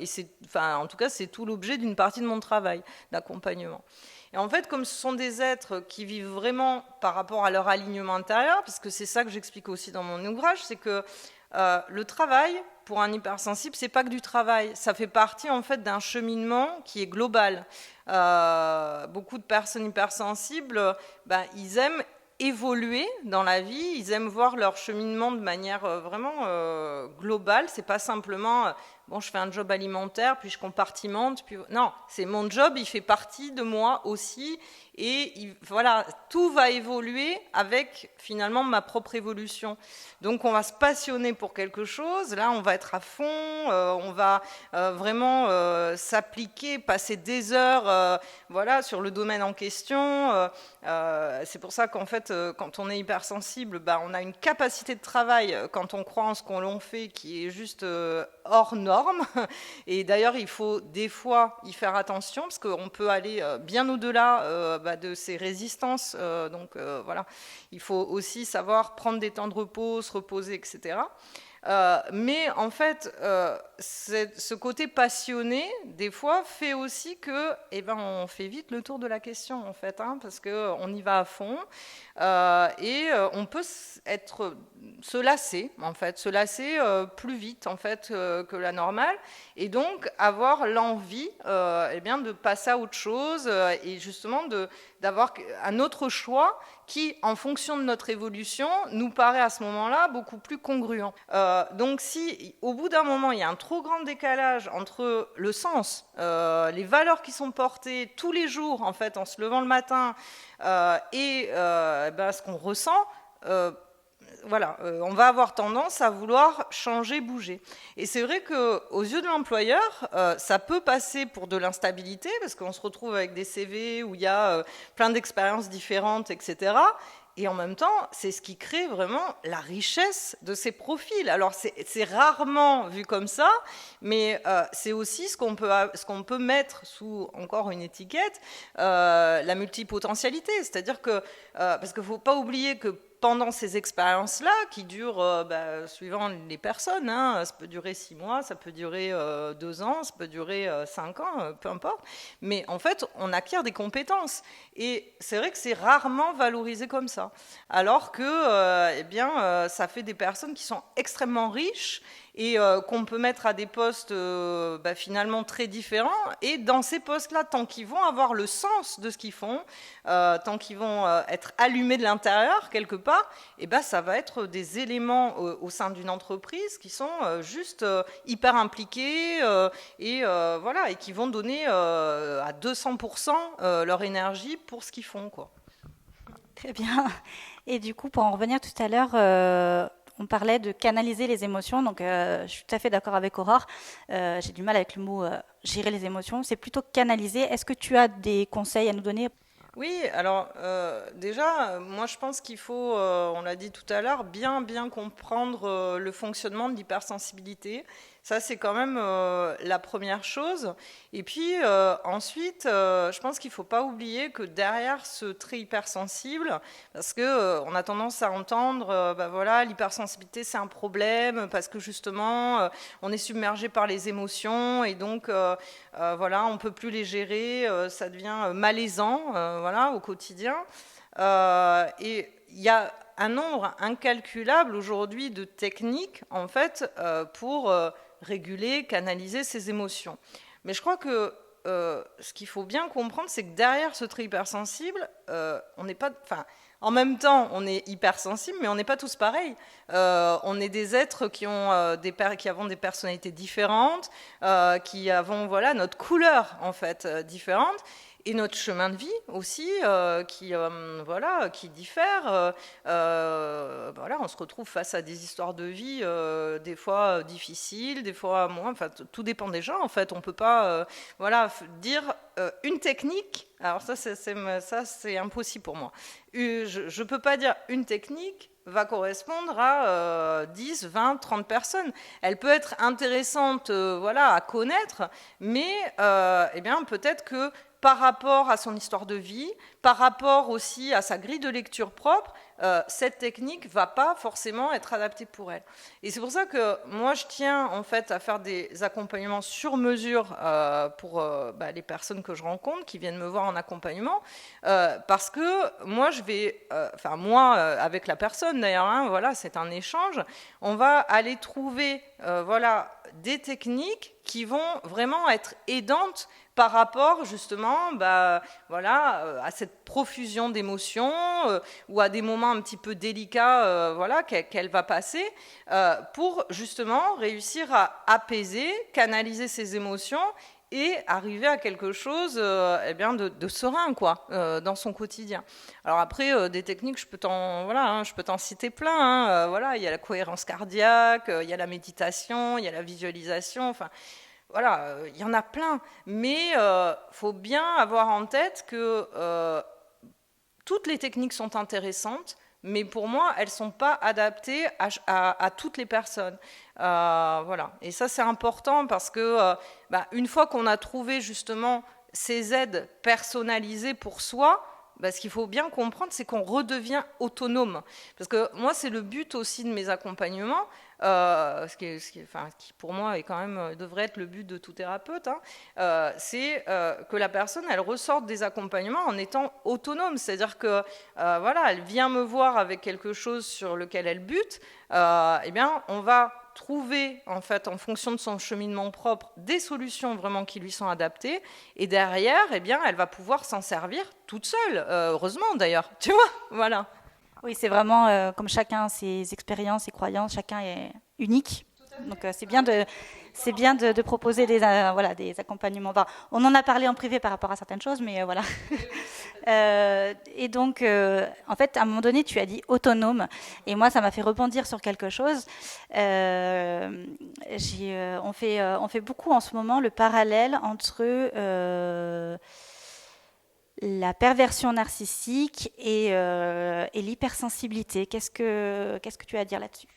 c'est, enfin, en tout cas, c'est tout l'objet d'une partie de mon travail d'accompagnement. Et en fait, comme ce sont des êtres qui vivent vraiment par rapport à leur alignement intérieur, parce que c'est ça que j'explique aussi dans mon ouvrage, c'est que le travail, pour un hypersensible, c'est pas que du travail. Ça fait partie, en fait, d'un cheminement qui est global. Beaucoup de personnes hypersensibles, ils aiment évoluer dans la vie, ils aiment voir leur cheminement de manière vraiment globale. C'est pas simplement bon, je fais un job alimentaire, puis je compartimente, puis non, c'est mon job, il fait partie de moi aussi, et voilà, tout va évoluer avec finalement ma propre évolution. Donc on va se passionner pour quelque chose, là on va être à fond, on va vraiment s'appliquer, passer des heures voilà, sur le domaine en question. C'est pour ça qu'en fait, quand on est hypersensible, on a une capacité de travail, quand on croit en ce qu'on fait, qui est juste hors norme. Et d'ailleurs, il faut des fois y faire attention, parce qu'on peut aller bien au-delà de ces résistances. Donc voilà, il faut aussi savoir prendre des temps de repos, se reposer, etc. Mais en fait, ce côté passionné, des fois, fait aussi que, on fait vite le tour de la question, en fait, hein, parce qu'on y va à fond, et on peut se lasser, en fait, plus vite, en fait, que la normale, et donc avoir l'envie, de passer à autre chose, et justement d'avoir un autre choix qui, en fonction de notre évolution, nous paraît à ce moment-là beaucoup plus congruent. Donc si, au bout d'un moment, il y a un trop grand décalage entre le sens, les valeurs qui sont portées tous les jours, en fait, en se levant le matin, et ce qu'on ressent, on va avoir tendance à vouloir changer, bouger. Et c'est vrai qu'aux yeux de l'employeur, ça peut passer pour de l'instabilité, parce qu'on se retrouve avec des CV où il y a plein d'expériences différentes, etc. Et en même temps, c'est ce qui crée vraiment la richesse de ces profils. Alors, c'est rarement vu comme ça, mais c'est aussi ce qu'on peut mettre sous encore une étiquette, la multipotentialité. C'est-à-dire que, parce qu'il ne faut pas oublier que pendant ces expériences-là, qui durent, suivant les personnes, hein, ça peut durer 6 mois, ça peut durer 2 ans, ça peut durer 5 ans, peu importe. Mais en fait, on acquiert des compétences. Et c'est vrai que c'est rarement valorisé comme ça. Alors que, ça fait des personnes qui sont extrêmement riches et qu'on peut mettre à des postes finalement très différents. Et dans ces postes-là, tant qu'ils vont avoir le sens de ce qu'ils font, tant qu'ils vont être allumés de l'intérieur, quelque part, ça va être des éléments au sein d'une entreprise qui sont juste hyper impliqués et qui vont donner à 200% leur énergie pour ce qu'ils font, quoi. Très bien. Et du coup, pour en revenir tout à l'heure, on parlait de canaliser les émotions, donc je suis tout à fait d'accord avec Aurore. J'ai du mal avec le mot gérer les émotions, c'est plutôt canaliser. Est-ce que tu as des conseils à nous donner ? Oui, alors déjà, moi je pense qu'il faut, on l'a dit tout à l'heure, bien comprendre le fonctionnement de l'hypersensibilité. Ça, c'est quand même la première chose. Et puis ensuite, je pense qu'il ne faut pas oublier que derrière ce trait hypersensible, parce que on a tendance à entendre, l'hypersensibilité c'est un problème, parce que justement, on est submergé par les émotions, et donc on ne peut plus les gérer, ça devient malaisant au quotidien. Et il y a un nombre incalculable aujourd'hui de techniques en fait pour réguler, canaliser ces émotions. Mais je crois que ce qu'il faut bien comprendre, c'est que derrière ce trait hypersensible, on n'est pas... En même temps, on est hypersensible, mais on n'est pas tous pareils. On est des êtres qui avons des personnalités différentes, qui avons notre couleur en fait différente. Et notre chemin de vie aussi, qui diffère. On se retrouve face à des histoires de vie, des fois difficiles, des fois moins. Enfin, tout dépend des gens. En fait, on peut pas, dire une technique. Alors ça, c'est impossible pour moi. Je peux pas dire une technique va correspondre à 10, 20, 30 personnes. Elle peut être intéressante à connaître, mais peut-être que par rapport à son histoire de vie, par rapport aussi à sa grille de lecture propre, cette technique ne va pas forcément être adaptée pour elle. Et c'est pour ça que moi, je tiens en fait à faire des accompagnements sur mesure pour les personnes que je rencontre, qui viennent me voir en accompagnement, parce que moi, je vais, avec la personne d'ailleurs, c'est un échange, on va aller trouver des techniques qui vont vraiment être aidantes par rapport justement à cette profusion d'émotions ou à des moments un petit peu délicats qu'elle va passer pour justement réussir à apaiser, canaliser ses émotions et arriver à quelque chose de serein dans son quotidien. Alors après, des techniques, je peux t'en citer plein. Il y a la cohérence cardiaque, il y a la méditation, il y a la visualisation, il y en a plein, mais faut bien avoir en tête que toutes les techniques sont intéressantes, mais pour moi, elles ne sont pas adaptées à toutes les personnes. Et ça, c'est important parce que une fois qu'on a trouvé justement ces aides personnalisées pour soi, ce qu'il faut bien comprendre, c'est qu'on redevient autonome. Parce que moi, c'est le but aussi de mes accompagnements, qui pour moi est quand même, devrait être le but de tout thérapeute, c'est que la personne, elle ressorte des accompagnements en étant autonome. C'est-à-dire que elle vient me voir avec quelque chose sur lequel elle bute, on va trouver, en fait, en fonction de son cheminement propre, des solutions vraiment qui lui sont adaptées. Et derrière, elle va pouvoir s'en servir toute seule. Heureusement, d'ailleurs. Tu vois, voilà. Oui, c'est vraiment comme chacun ses expériences, ses croyances, chacun est unique. Donc c'est bien de proposer des accompagnements. On en a parlé en privé par rapport à certaines choses, mais voilà. Et donc, en fait, à un moment donné, tu as dit autonome, et moi, ça m'a fait rebondir sur quelque chose. On fait beaucoup en ce moment le parallèle entre la perversion narcissique et l'hypersensibilité. Qu'est-ce que tu as à dire là-dessus ?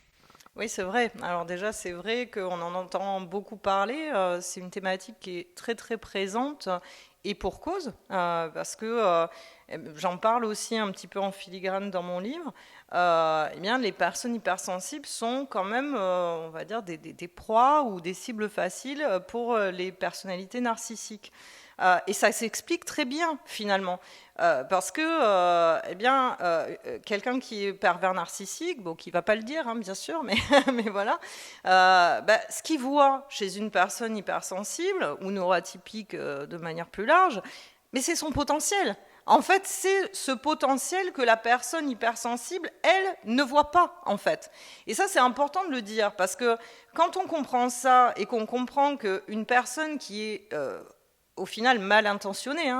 Oui, c'est vrai. Alors déjà, c'est vrai qu'on en entend beaucoup parler. C'est une thématique qui est très très présente et pour cause, parce que j'en parle aussi un petit peu en filigrane dans mon livre. Eh bien, les personnes hypersensibles sont quand même, on va dire, des proies ou des cibles faciles pour les personnalités narcissiques. Et ça s'explique très bien finalement. Parce que eh bien, quelqu'un qui est pervers narcissique, bon, qui ne va pas le dire, hein, bien sûr, mais, mais voilà, ce qu'il voit chez une personne hypersensible ou neuroatypique de manière plus large, mais c'est son potentiel. En fait, c'est ce potentiel que la personne hypersensible, elle, ne voit pas, en fait. Et ça, c'est important de le dire, parce que quand on comprend ça et qu'on comprend qu'une personne qui est au final mal intentionnée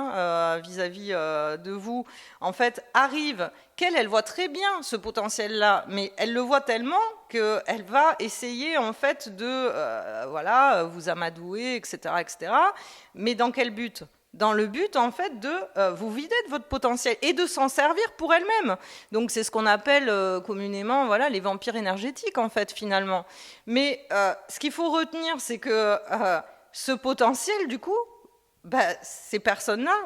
vis-à-vis de vous, en fait, arrive, elle voit très bien ce potentiel-là, mais elle le voit tellement qu'elle va essayer, en fait, de vous amadouer, etc., etc. Mais dans quel but ? Dans le but, en fait, de vous vider de votre potentiel et de s'en servir pour elle-même. Donc, c'est ce qu'on appelle communément les vampires énergétiques, en fait, finalement. Mais ce qu'il faut retenir, c'est que ce potentiel, du coup, ces personnes-là,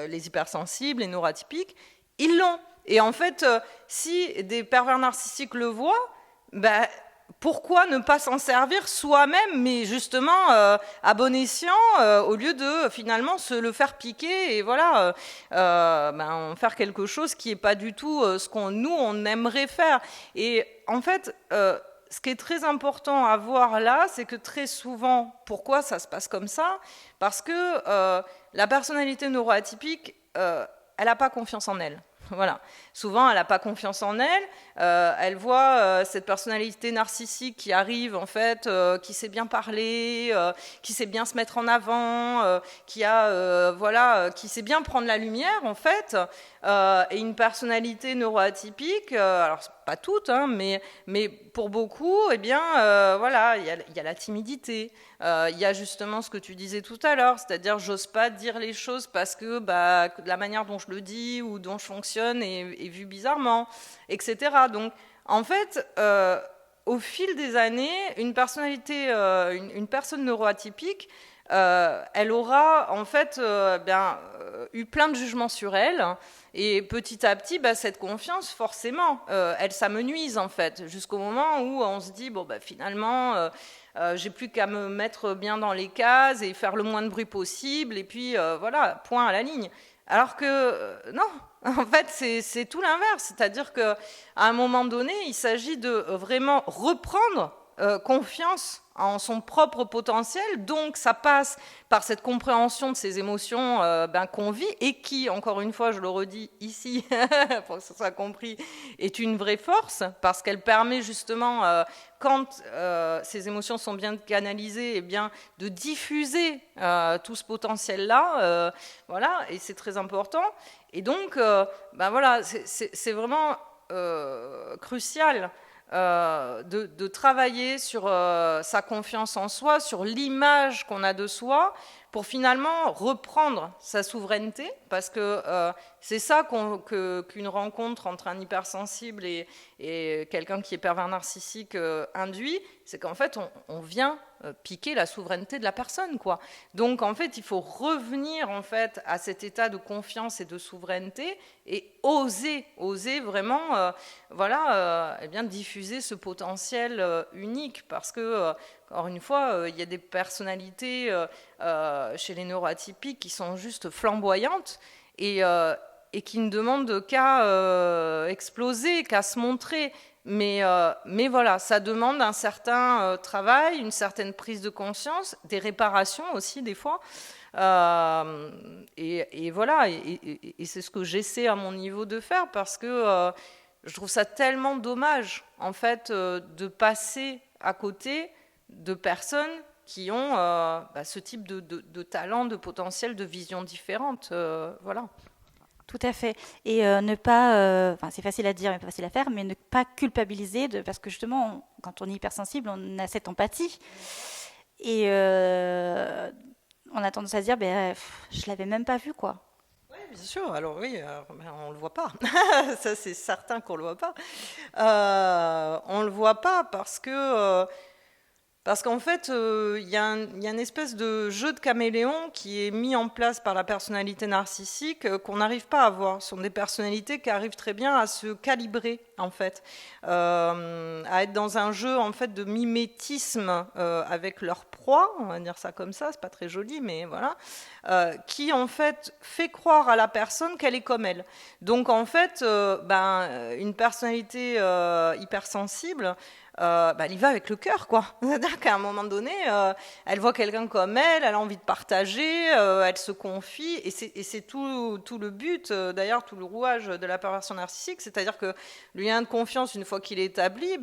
les hypersensibles, les neuroatypiques, ils l'ont. Et en fait, si des pervers narcissiques le voient, pourquoi ne pas s'en servir soi-même, mais justement à bon escient, au lieu de finalement se le faire piquer et en faire quelque chose qui n'est pas du tout ce on aimerait faire. Et en fait, ce qui est très important à voir là, c'est que très souvent, pourquoi ça se passe comme ça ? Parce que la personnalité neuroatypique, elle n'a pas confiance en elle. Voilà. Souvent, elle n'a pas confiance en elle. Elle voit cette personnalité narcissique qui arrive, en fait, qui sait bien parler, qui sait bien se mettre en avant, qui sait bien prendre la lumière, en fait. Et une personnalité neuroatypique, alors pas toutes, hein, mais pour beaucoup, eh bien, il y a la timidité. Il y a justement ce que tu disais tout à l'heure, c'est-à-dire j'ose pas dire les choses parce que la manière dont je le dis ou dont je fonctionne est vue bizarrement, etc. Donc, en fait, au fil des années, une personnalité, une personne neuroatypique, elle aura en fait eu plein de jugements sur elle, et petit à petit, cette confiance, forcément, elle s'amenuise en fait, jusqu'au moment où on se dit finalement, j'ai plus qu'à me mettre bien dans les cases et faire le moins de bruit possible, et puis point à la ligne. Alors que non, en fait, c'est tout l'inverse, c'est-à-dire qu'à un moment donné, il s'agit de vraiment reprendre confiance en son propre potentiel, donc ça passe par cette compréhension de ces émotions qu'on vit et qui, encore une fois, je le redis ici, pour que ce soit compris, est une vraie force, parce qu'elle permet justement, quand ces émotions sont bien canalisées, eh bien, de diffuser tout ce potentiel-là, et c'est très important. Et donc, c'est vraiment crucial de travailler sur sa confiance en soi, sur l'image qu'on a de soi, pour finalement reprendre sa souveraineté, parce que c'est ça qu'une rencontre entre un hypersensible et quelqu'un qui est pervers narcissique induit, c'est qu'en fait on vient piquer la souveraineté de la personne, quoi. Donc en fait il faut revenir en fait à cet état de confiance et de souveraineté et oser vraiment diffuser ce potentiel unique, parce que encore une fois, il y a des personnalités chez les neuroatypiques qui sont juste flamboyantes et qui ne demandent qu'à exploser, qu'à se montrer. Mais voilà, ça demande un certain travail, une certaine prise de conscience, des réparations aussi des fois. Et c'est ce que j'essaie à mon niveau de faire, parce que je trouve ça tellement dommage en fait de passer à côté de personnes qui ont ce type de talent, de potentiel, de vision différente. Voilà. Tout à fait. Et ne pas, c'est facile à dire mais pas facile à faire, mais ne pas culpabiliser, parce que justement, quand on est hypersensible, on a cette empathie. Et on a tendance à se dire, je l'avais même pas vu, quoi. Ouais, bien sûr. Alors oui, on le voit pas. Ça, c'est certain qu'on le voit pas. On le voit pas parce qu'en fait, il y a une espèce de jeu de caméléon qui est mis en place par la personnalité narcissique qu'on n'arrive pas à voir. Ce sont des personnalités qui arrivent très bien à se calibrer, en fait, à être dans un jeu en fait de mimétisme avec leur proie, on va dire ça comme ça, c'est pas très joli, mais voilà, qui en fait croire à la personne qu'elle est comme elle. Donc en fait, une personnalité hypersensible. Elle y va avec le cœur, quoi. C'est-à-dire qu'à un moment donné, elle voit quelqu'un comme elle a envie de partager, elle se confie, et c'est tout le but, d'ailleurs, tout le rouage de la perversion narcissique, c'est-à-dire que le lien de confiance, une fois qu'il est établi,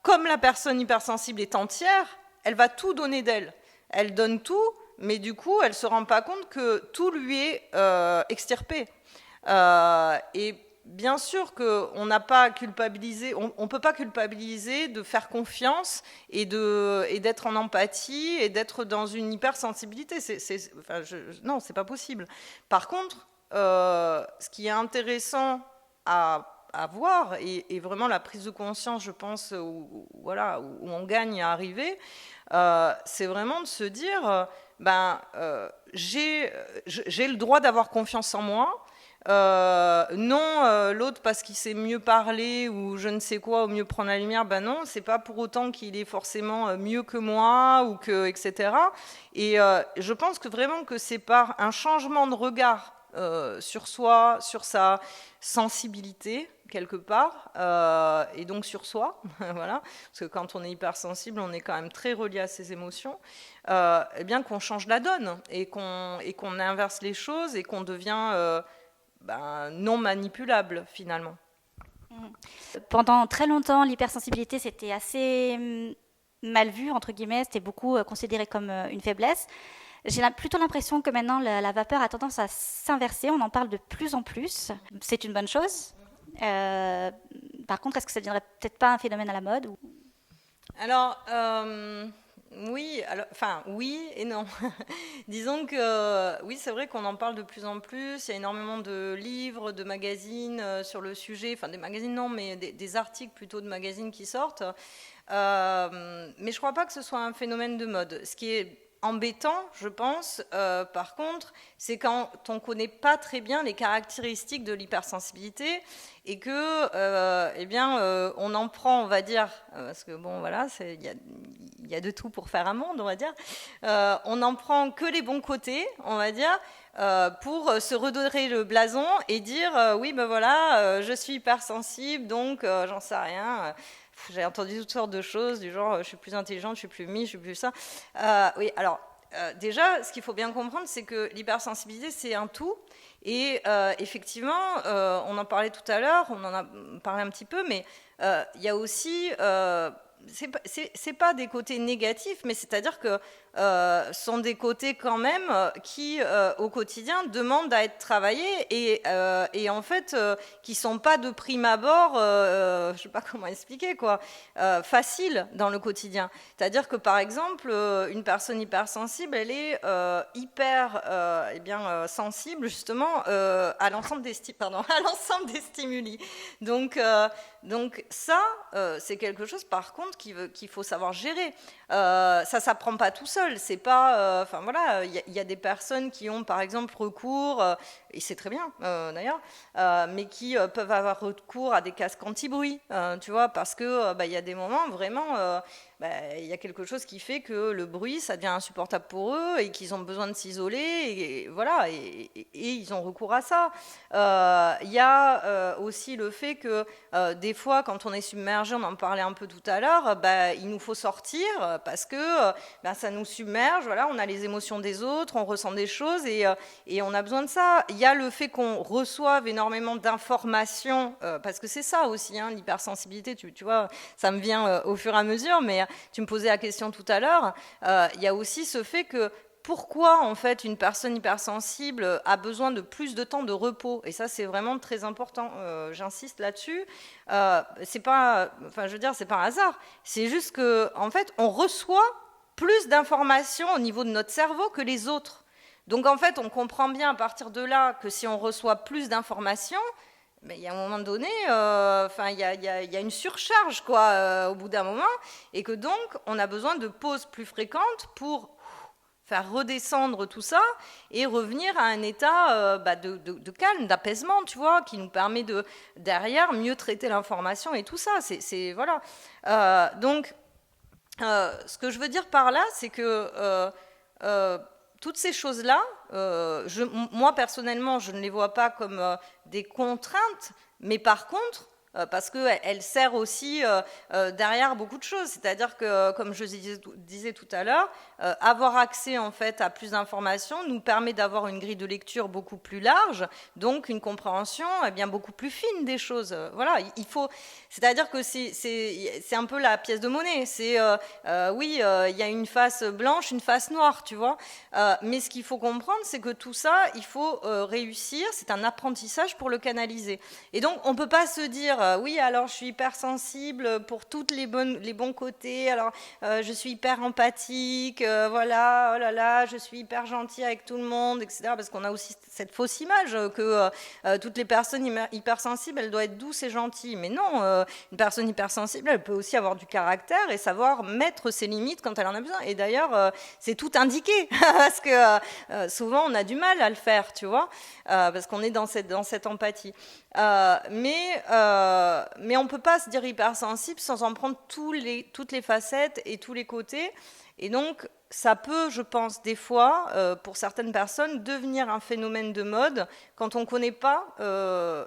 comme la personne hypersensible est entière, elle va tout donner d'elle. Elle donne tout, mais du coup, elle ne se rend pas compte que tout lui est extirpé. Et bien sûr qu'on n'a pas culpabilisé, on peut pas culpabiliser de faire confiance et d'être en empathie et d'être dans une hypersensibilité. Non, c'est pas possible. Par contre, ce qui est intéressant à voir et vraiment la prise de conscience, je pense, où on gagne à arriver, c'est vraiment de se dire, j'ai le droit d'avoir confiance en moi. Non, l'autre parce qu'il sait mieux parler ou je ne sais quoi, ou mieux prendre la lumière, non, c'est pas pour autant qu'il est forcément mieux que moi ou que etc. Et je pense que vraiment que c'est par un changement de regard sur soi, sur sa sensibilité quelque part, et donc sur soi, voilà, parce que quand on est hypersensible, on est quand même très relié à ses émotions, eh bien qu'on change la donne et qu'on inverse les choses et qu'on devient non manipulable finalement. Pendant très longtemps, l'hypersensibilité, c'était assez mal vu, entre guillemets, c'était beaucoup considéré comme une faiblesse. J'ai plutôt l'impression que maintenant, la vapeur a tendance à s'inverser, on en parle de plus en plus. C'est une bonne chose. Par contre, est-ce que ça ne deviendrait peut-être pas un phénomène à la mode ou... Alors, oui, oui et non. Disons que oui, c'est vrai qu'on en parle de plus en plus. Il y a énormément de livres, de magazines sur le sujet. Enfin, des magazines non, mais des articles plutôt de magazines qui sortent. Mais je ne crois pas que ce soit un phénomène de mode. Ce qui est embêtant, je pense, par contre, c'est quand on ne connaît pas très bien les caractéristiques de l'hypersensibilité et que, on en prend, on va dire, parce que bon, voilà, il y a de tout pour faire un monde, on va dire, on n'en prend que les bons côtés, on va dire, pour se redorer le blason et dire, oui, je suis hypersensible, donc j'en sais rien. J'ai entendu toutes sortes de choses, du genre je suis plus intelligente, je suis plus je suis plus ça. Oui, alors déjà, ce qu'il faut bien comprendre, c'est que l'hypersensibilité, c'est un tout. Et effectivement, on en parlait tout à l'heure, on en a parlé un petit peu, mais il y a aussi... c'est pas des côtés négatifs, mais c'est-à-dire que sont des côtés quand même qui, au quotidien, demandent à être travaillés et en fait, qui sont pas de prime abord, je sais pas comment expliquer, quoi, faciles dans le quotidien. C'est-à-dire que, par exemple, une personne hypersensible, elle est sensible, justement, à l'ensemble des stimuli. Donc ça, c'est quelque chose, par contre, qu'il faut savoir gérer. Ça s'apprend pas tout seul. C'est pas, il y a des personnes qui ont, par exemple, recours, et c'est très bien d'ailleurs, mais qui peuvent avoir recours à des casques anti-bruit, tu vois, parce que il y a des moments vraiment. Il y a quelque chose qui fait que le bruit, ça devient insupportable pour eux et qu'ils ont besoin de s'isoler et voilà, et ils ont recours à ça. Il y a aussi le fait que des fois, quand on est submergé, on en parlait un peu tout à l'heure, il nous faut sortir parce que ça nous submerge, voilà, on a les émotions des autres, on ressent des choses et on a besoin de ça. Il y a le fait qu'on reçoive énormément d'informations, parce que c'est ça aussi, hein, l'hypersensibilité, tu vois, ça me vient au fur et à mesure, mais tu me posais la question tout à l'heure, il y a aussi ce fait que pourquoi en fait une personne hypersensible a besoin de plus de temps de repos, et ça c'est vraiment très important, j'insiste là-dessus. C'est pas, c'est pas un hasard, c'est juste que en fait on reçoit plus d'informations au niveau de notre cerveau que les autres. Donc en fait, on comprend bien à partir de là que si on reçoit plus d'informations, mais il y a un moment donné, il y a une surcharge au bout d'un moment, et que donc on a besoin de pauses plus fréquentes pour faire redescendre tout ça et revenir à un état de calme, d'apaisement, tu vois, qui nous permet de derrière mieux traiter l'information et tout ça. Voilà. Donc, ce que je veux dire par là, c'est que toutes ces choses-là, moi personnellement, je ne les vois pas comme des contraintes, mais par contre, parce qu'elle sert aussi derrière beaucoup de choses. C'est-à-dire que, comme je disais tout à l'heure, avoir accès en fait à plus d'informations nous permet d'avoir une grille de lecture beaucoup plus large, donc une compréhension bien beaucoup plus fine des choses. Voilà, c'est-à-dire que c'est un peu la pièce de monnaie. C'est il y a une face blanche, une face noire, tu vois. Mais ce qu'il faut comprendre, c'est que tout ça, il faut réussir. C'est un apprentissage pour le canaliser. Et donc, on peut pas se dire oui, alors je suis hypersensible pour tous les bons côtés. Alors, je suis hyper empathique. Voilà, oh là là, je suis hyper gentille avec tout le monde, etc. Parce qu'on a aussi cette fausse image que toutes les personnes hypersensibles, elles doivent être douces et gentilles. Mais non, une personne hypersensible, elle peut aussi avoir du caractère et savoir mettre ses limites quand elle en a besoin. Et d'ailleurs, c'est tout indiqué, parce que souvent, on a du mal à le faire, tu vois, parce qu'on est dans cette empathie. Mais on ne peut pas se dire hypersensible sans en prendre toutes les facettes et tous les côtés. Et donc, ça peut, je pense, des fois, pour certaines personnes, devenir un phénomène de mode quand on ne connaît pas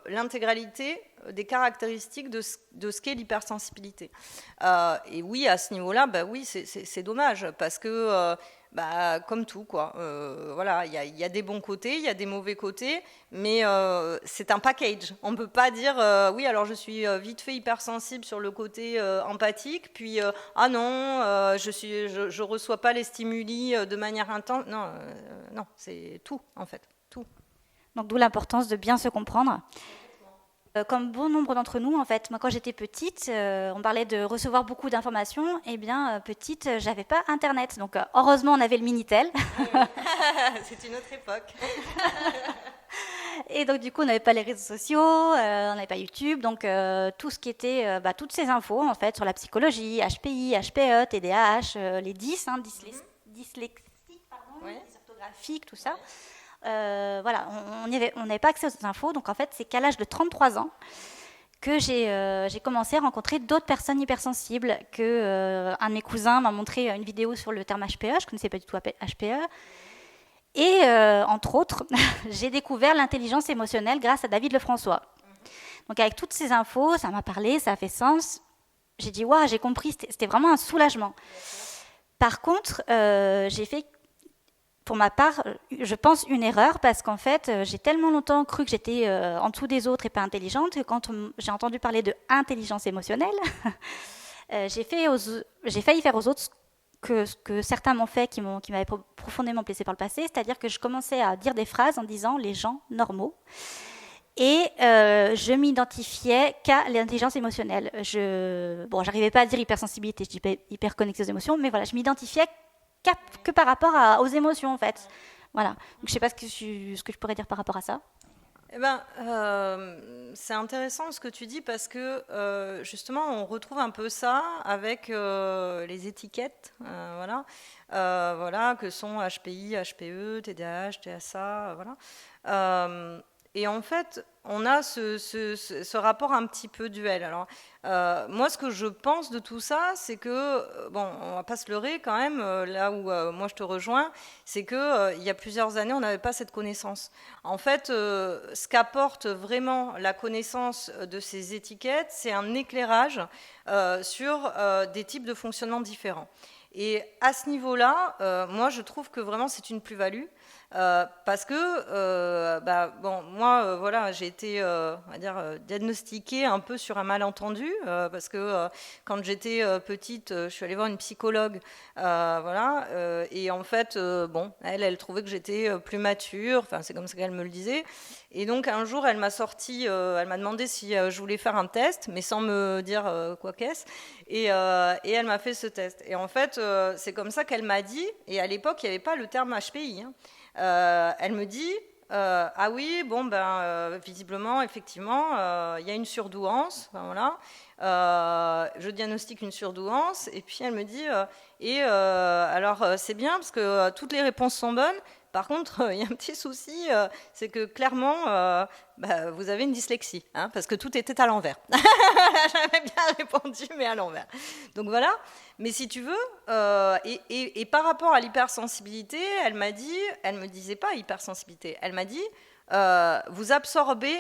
l'intégralité des caractéristiques de ce qu'est l'hypersensibilité. Et oui, à ce niveau-là, oui, c'est dommage, parce que, comme tout, voilà, il y a des bons côtés, il y a des mauvais côtés, mais c'est un package. On ne peut pas dire, oui, alors je suis vite fait hypersensible sur le côté empathique, puis, ah non, je reçois pas les stimuli de manière intense. Non, non, c'est tout, en fait, tout. Donc d'où l'importance de bien se comprendre. Comme bon nombre d'entre nous, en fait, moi quand j'étais petite, on parlait de recevoir beaucoup d'informations. Eh bien, petite, j'avais pas Internet. Donc heureusement, on avait le Minitel. C'est une autre époque. Et donc du coup, on n'avait pas les réseaux sociaux, on n'avait pas YouTube. Donc tout ce qui était, toutes ces infos, en fait, sur la psychologie, HPI, HPE, TDAH, les 10, dyslexiques, dysorthographiques, tout ça. Voilà, on n'avait pas accès aux infos, donc en fait, c'est qu'à l'âge de 33 ans que j'ai commencé à rencontrer d'autres personnes hypersensibles, que un de mes cousins m'a montré une vidéo sur le terme HPE, je ne connaissais pas du tout HPE, et entre autres, j'ai découvert l'intelligence émotionnelle grâce à David Lefrançois. Donc avec toutes ces infos, ça m'a parlé, ça a fait sens, j'ai dit, waouh, j'ai compris, c'était vraiment un soulagement. Par contre, j'ai fait, pour ma part, je pense une erreur, parce qu'en fait, j'ai tellement longtemps cru que j'étais en dessous des autres et pas intelligente, que quand j'ai entendu parler de intelligence émotionnelle, j'ai failli faire aux autres ce que certains m'ont fait, qui m'avaient profondément blessée par le passé, c'est-à-dire que je commençais à dire des phrases en disant « les gens normaux ». Et je m'identifiais qu'à l'intelligence émotionnelle. J'arrivais pas à dire hypersensibilité, je dis hyperconnexion aux émotions, mais voilà, je m'identifiais que par rapport aux émotions, en fait. Voilà. Donc, je ne sais pas ce que je pourrais dire par rapport à ça. C'est intéressant ce que tu dis, parce que justement, on retrouve un peu ça avec les étiquettes, voilà, que sont HPI, HPE, TDAH, TSA, voilà. Et en fait, on a ce rapport un petit peu duel. Alors, moi, ce que je pense de tout ça, c'est que, on va pas se leurrer quand même, là où moi je te rejoins, c'est qu'il y a plusieurs années, on n'avait pas cette connaissance. En fait, ce qu'apporte vraiment la connaissance de ces étiquettes, c'est un éclairage sur des types de fonctionnement différents. Et à ce niveau-là, moi, je trouve que vraiment c'est une plus-value. Parce que moi voilà, j'ai été on va dire diagnostiquée un peu sur un malentendu, parce que quand j'étais petite, je suis allée voir une psychologue, voilà, et en fait elle trouvait que j'étais plus mature, enfin c'est comme ça qu'elle me le disait. Et donc un jour elle m'a demandé si je voulais faire un test, mais sans me dire quoi qu'est-ce, et elle m'a fait ce test. Et en fait c'est comme ça qu'elle m'a dit, et à l'époque il n'y avait pas le terme HPI, hein. Elle me dit, ah oui, bon, visiblement, effectivement, il y a une surdouance. Enfin, voilà. Je diagnostique une surdouance, et puis elle me dit, alors c'est bien parce que toutes les réponses sont bonnes. Par contre, il y a un petit souci, c'est que clairement, vous avez une dyslexie, hein, parce que tout était à l'envers. J'avais bien répondu, mais à l'envers. Donc voilà. Mais si tu veux, et par rapport à l'hypersensibilité, elle me disait pas hypersensibilité, elle m'a dit, vous absorbez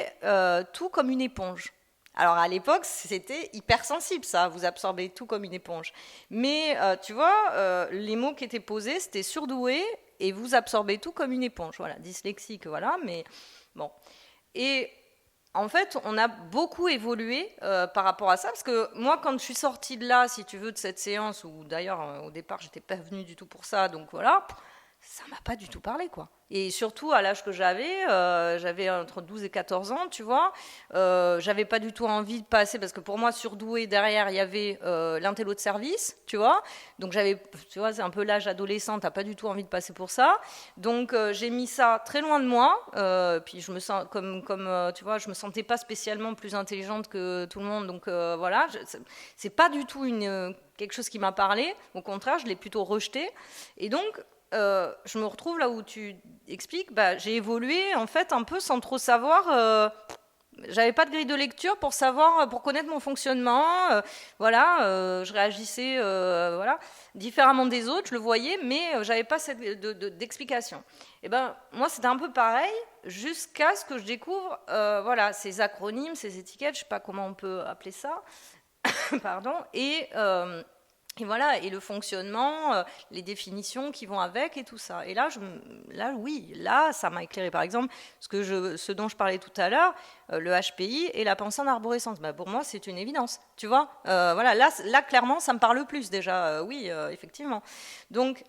tout comme une éponge. Alors à l'époque, c'était hypersensible ça, vous absorbez tout comme une éponge. Mais tu vois, les mots qui étaient posés, c'était surdoué et vous absorbez tout comme une éponge. Voilà, dyslexique, voilà, mais bon. Et en fait, on a beaucoup évolué par rapport à ça, parce que moi, quand je suis sortie de là, si tu veux, de cette séance, où d'ailleurs, au départ, j'étais pas venue du tout pour ça, donc voilà, ça m'a pas du tout parlé, quoi. Et surtout, à l'âge que j'avais entre 12 et 14 ans, tu vois, j'avais pas du tout envie de passer, parce que pour moi, surdoué, derrière, il y avait l'intello de service, tu vois, donc tu vois, c'est un peu l'âge adolescent, t'as pas du tout envie de passer pour ça, donc j'ai mis ça très loin de moi, puis je me sens, tu vois, je me sentais pas spécialement plus intelligente que tout le monde, donc voilà, c'est pas du tout quelque chose qui m'a parlé, au contraire, je l'ai plutôt rejeté, et donc, je me retrouve là où tu expliques, j'ai évolué en fait un peu sans trop savoir. J'avais pas de grille de lecture pour savoir, pour connaître mon fonctionnement. Je réagissais voilà, différemment des autres, je le voyais, mais j'avais pas d'explication. Et moi c'était un peu pareil jusqu'à ce que je découvre voilà, ces acronymes, ces étiquettes, je sais pas comment on peut appeler ça, pardon, et voilà, et le fonctionnement, les définitions qui vont avec et tout ça. Et là, oui, ça m'a éclairé. Par exemple, ce dont je parlais tout à l'heure, le HPI et la pensée en arborescence. Pour moi, c'est une évidence. Tu vois, voilà, là, clairement, ça me parle plus déjà. Oui, effectivement. Donc,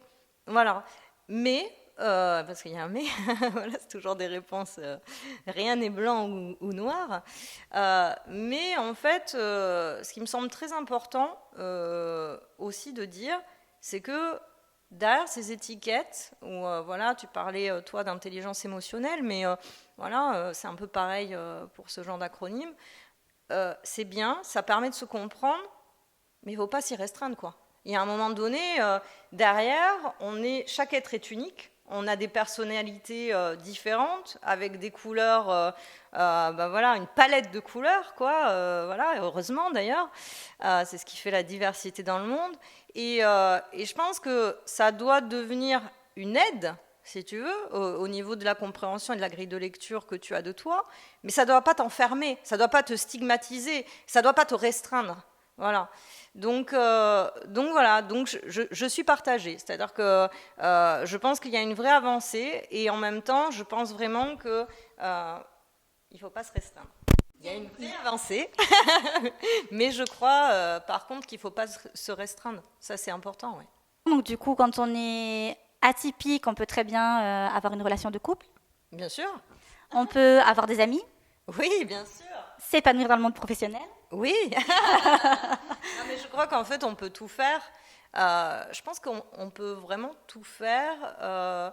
voilà. Mais, parce qu'il y a un mais, voilà, c'est toujours des réponses, rien n'est blanc ou noir. Mais en fait, ce qui me semble très important aussi de dire, c'est que derrière ces étiquettes, où voilà, tu parlais toi d'intelligence émotionnelle, mais voilà, c'est un peu pareil pour ce genre d'acronyme. C'est bien, ça permet de se comprendre, mais il ne faut pas s'y restreindre, quoi. Il y a un moment donné, derrière, chaque être est unique. On a des personnalités différentes, avec des couleurs, voilà, une palette de couleurs, quoi. Voilà, heureusement d'ailleurs, c'est ce qui fait la diversité dans le monde. Et je pense que ça doit devenir une aide, si tu veux, au niveau de la compréhension et de la grille de lecture que tu as de toi, mais ça ne doit pas t'enfermer, ça ne doit pas te stigmatiser, ça ne doit pas te restreindre. Voilà. Donc voilà, donc je suis partagée. C'est-à-dire que je pense qu'il y a une vraie avancée et en même temps, je pense vraiment que il ne faut pas se restreindre. Il y a une vraie avancée, mais je crois par contre qu'il ne faut pas se restreindre. Ça, c'est important, oui. Donc du coup, quand on est atypique, on peut très bien avoir une relation de couple. Bien sûr. On peut avoir des amis. Oui, bien sûr. S'épanouir dans le monde professionnel. Oui. Non, mais je crois qu'en fait, on peut tout faire. Je pense qu'on peut vraiment tout faire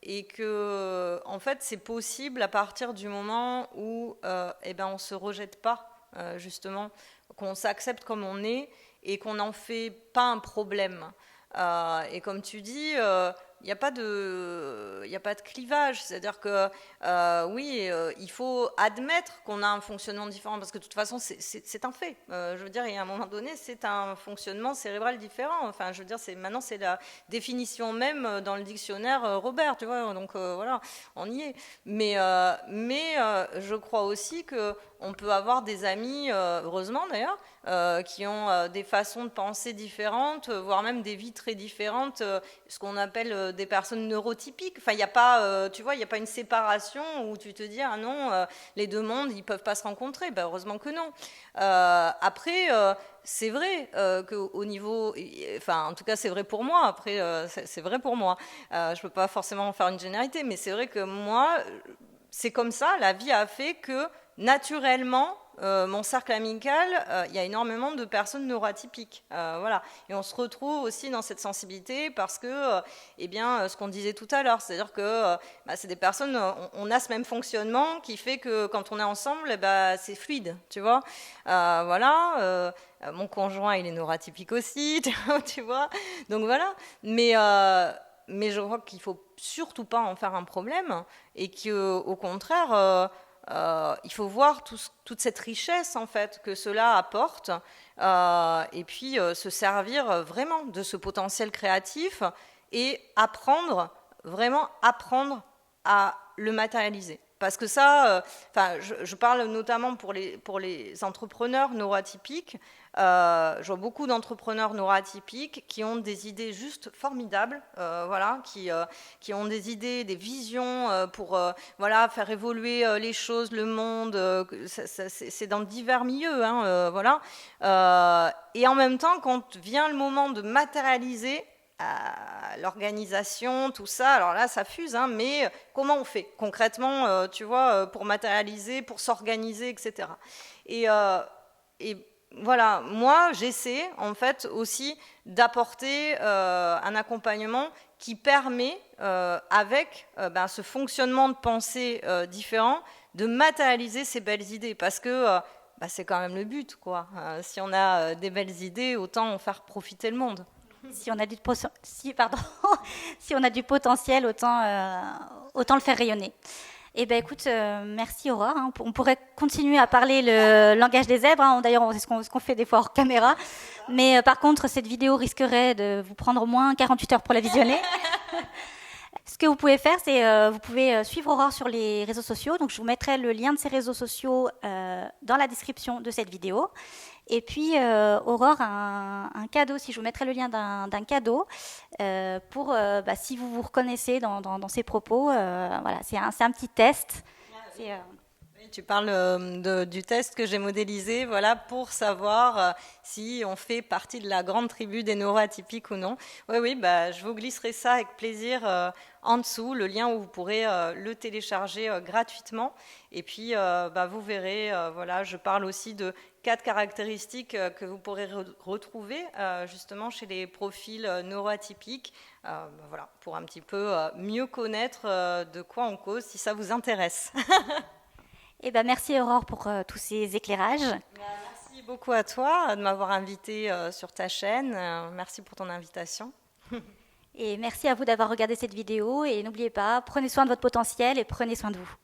et que, en fait, c'est possible à partir du moment où on se rejette pas, justement, qu'on s'accepte comme on est et qu'on n'en fait pas un problème. Et comme tu dis, il n'y a pas de clivage, c'est-à-dire que oui, il faut admettre qu'on a un fonctionnement différent, parce que de toute façon, c'est un fait. Je veux dire, et à un moment donné, c'est un fonctionnement cérébral différent. Enfin, je veux dire, maintenant, c'est la définition même dans le dictionnaire Robert, tu vois, donc voilà, on y est. Mais je crois aussi qu'on peut avoir des amis, heureusement d'ailleurs, qui ont des façons de penser différentes, voire même des vies très différentes, ce qu'on appelle des personnes neurotypiques. Enfin, il n'y a pas, tu vois, il n'y a pas une séparation où tu te dis, ah non, les deux mondes, ils ne peuvent pas se rencontrer. Ben, heureusement que non. Après, c'est vrai qu'au niveau, enfin, en tout cas, c'est vrai pour moi. Après, c'est vrai pour moi. Je ne peux pas forcément faire une généralité, mais c'est vrai que moi, c'est comme ça. La vie a fait que naturellement, mon cercle amical, il y a énormément de personnes neuroatypiques. Voilà. Et on se retrouve aussi dans cette sensibilité parce que, eh bien, ce qu'on disait tout à l'heure, c'est-à-dire que c'est des personnes, on a ce même fonctionnement qui fait que quand on est ensemble, c'est fluide, tu vois. Voilà. Mon conjoint, il est neuroatypique aussi, tu vois. Donc voilà. Mais je crois qu'il ne faut surtout pas en faire un problème et qu'au contraire, il faut voir toute cette richesse en fait que cela apporte et puis se servir vraiment de ce potentiel créatif et vraiment apprendre à le matérialiser. Parce que ça, je parle notamment pour les entrepreneurs neuroatypiques. Je vois beaucoup d'entrepreneurs neuroatypiques qui ont des idées juste formidables, voilà, qui ont des idées, des visions pour voilà, faire évoluer les choses, le monde. C'est dans divers milieux, hein, voilà. Et en même temps, quand vient le moment de matérialiser, l'organisation, tout ça, alors là ça fuse, hein, mais comment on fait concrètement, tu vois, pour matérialiser, pour s'organiser, etc. Et voilà, moi j'essaie en fait aussi d'apporter un accompagnement qui permet, avec ce fonctionnement de pensée différent, de matérialiser ces belles idées, parce que c'est quand même le but, quoi. Si on a des belles idées, autant en faire profiter le monde. Si on a si on a du potentiel, autant le faire rayonner. Eh ben écoute, merci Aurore. Hein. On pourrait continuer à parler le langage des zèbres. Hein. D'ailleurs, c'est ce qu'on fait des fois hors caméra. Mais par contre, cette vidéo risquerait de vous prendre au moins 48 heures pour la visionner. Ce que vous pouvez faire, c'est vous pouvez suivre Aurore sur les réseaux sociaux. Donc, je vous mettrai le lien de ses réseaux sociaux dans la description de cette vidéo. Et puis, Aurore a un cadeau, si je vous mettrai le lien d'un cadeau, pour, si vous vous reconnaissez dans ses propos, voilà, c'est un petit test. Tu parles du test que j'ai modélisé, voilà, pour savoir si on fait partie de la grande tribu des neuroatypiques ou non. Oui, je vous glisserai ça avec plaisir en dessous, le lien où vous pourrez le télécharger gratuitement. Et puis, vous verrez, voilà, je parle aussi de 4 caractéristiques que vous pourrez retrouver justement chez les profils neuroatypiques, voilà, pour un petit peu mieux connaître de quoi on cause, si ça vous intéresse. Eh ben, merci Aurore pour tous ces éclairages. Merci beaucoup à toi de m'avoir invité sur ta chaîne. Merci pour ton invitation. Et merci à vous d'avoir regardé cette vidéo. Et n'oubliez pas, prenez soin de votre potentiel et prenez soin de vous.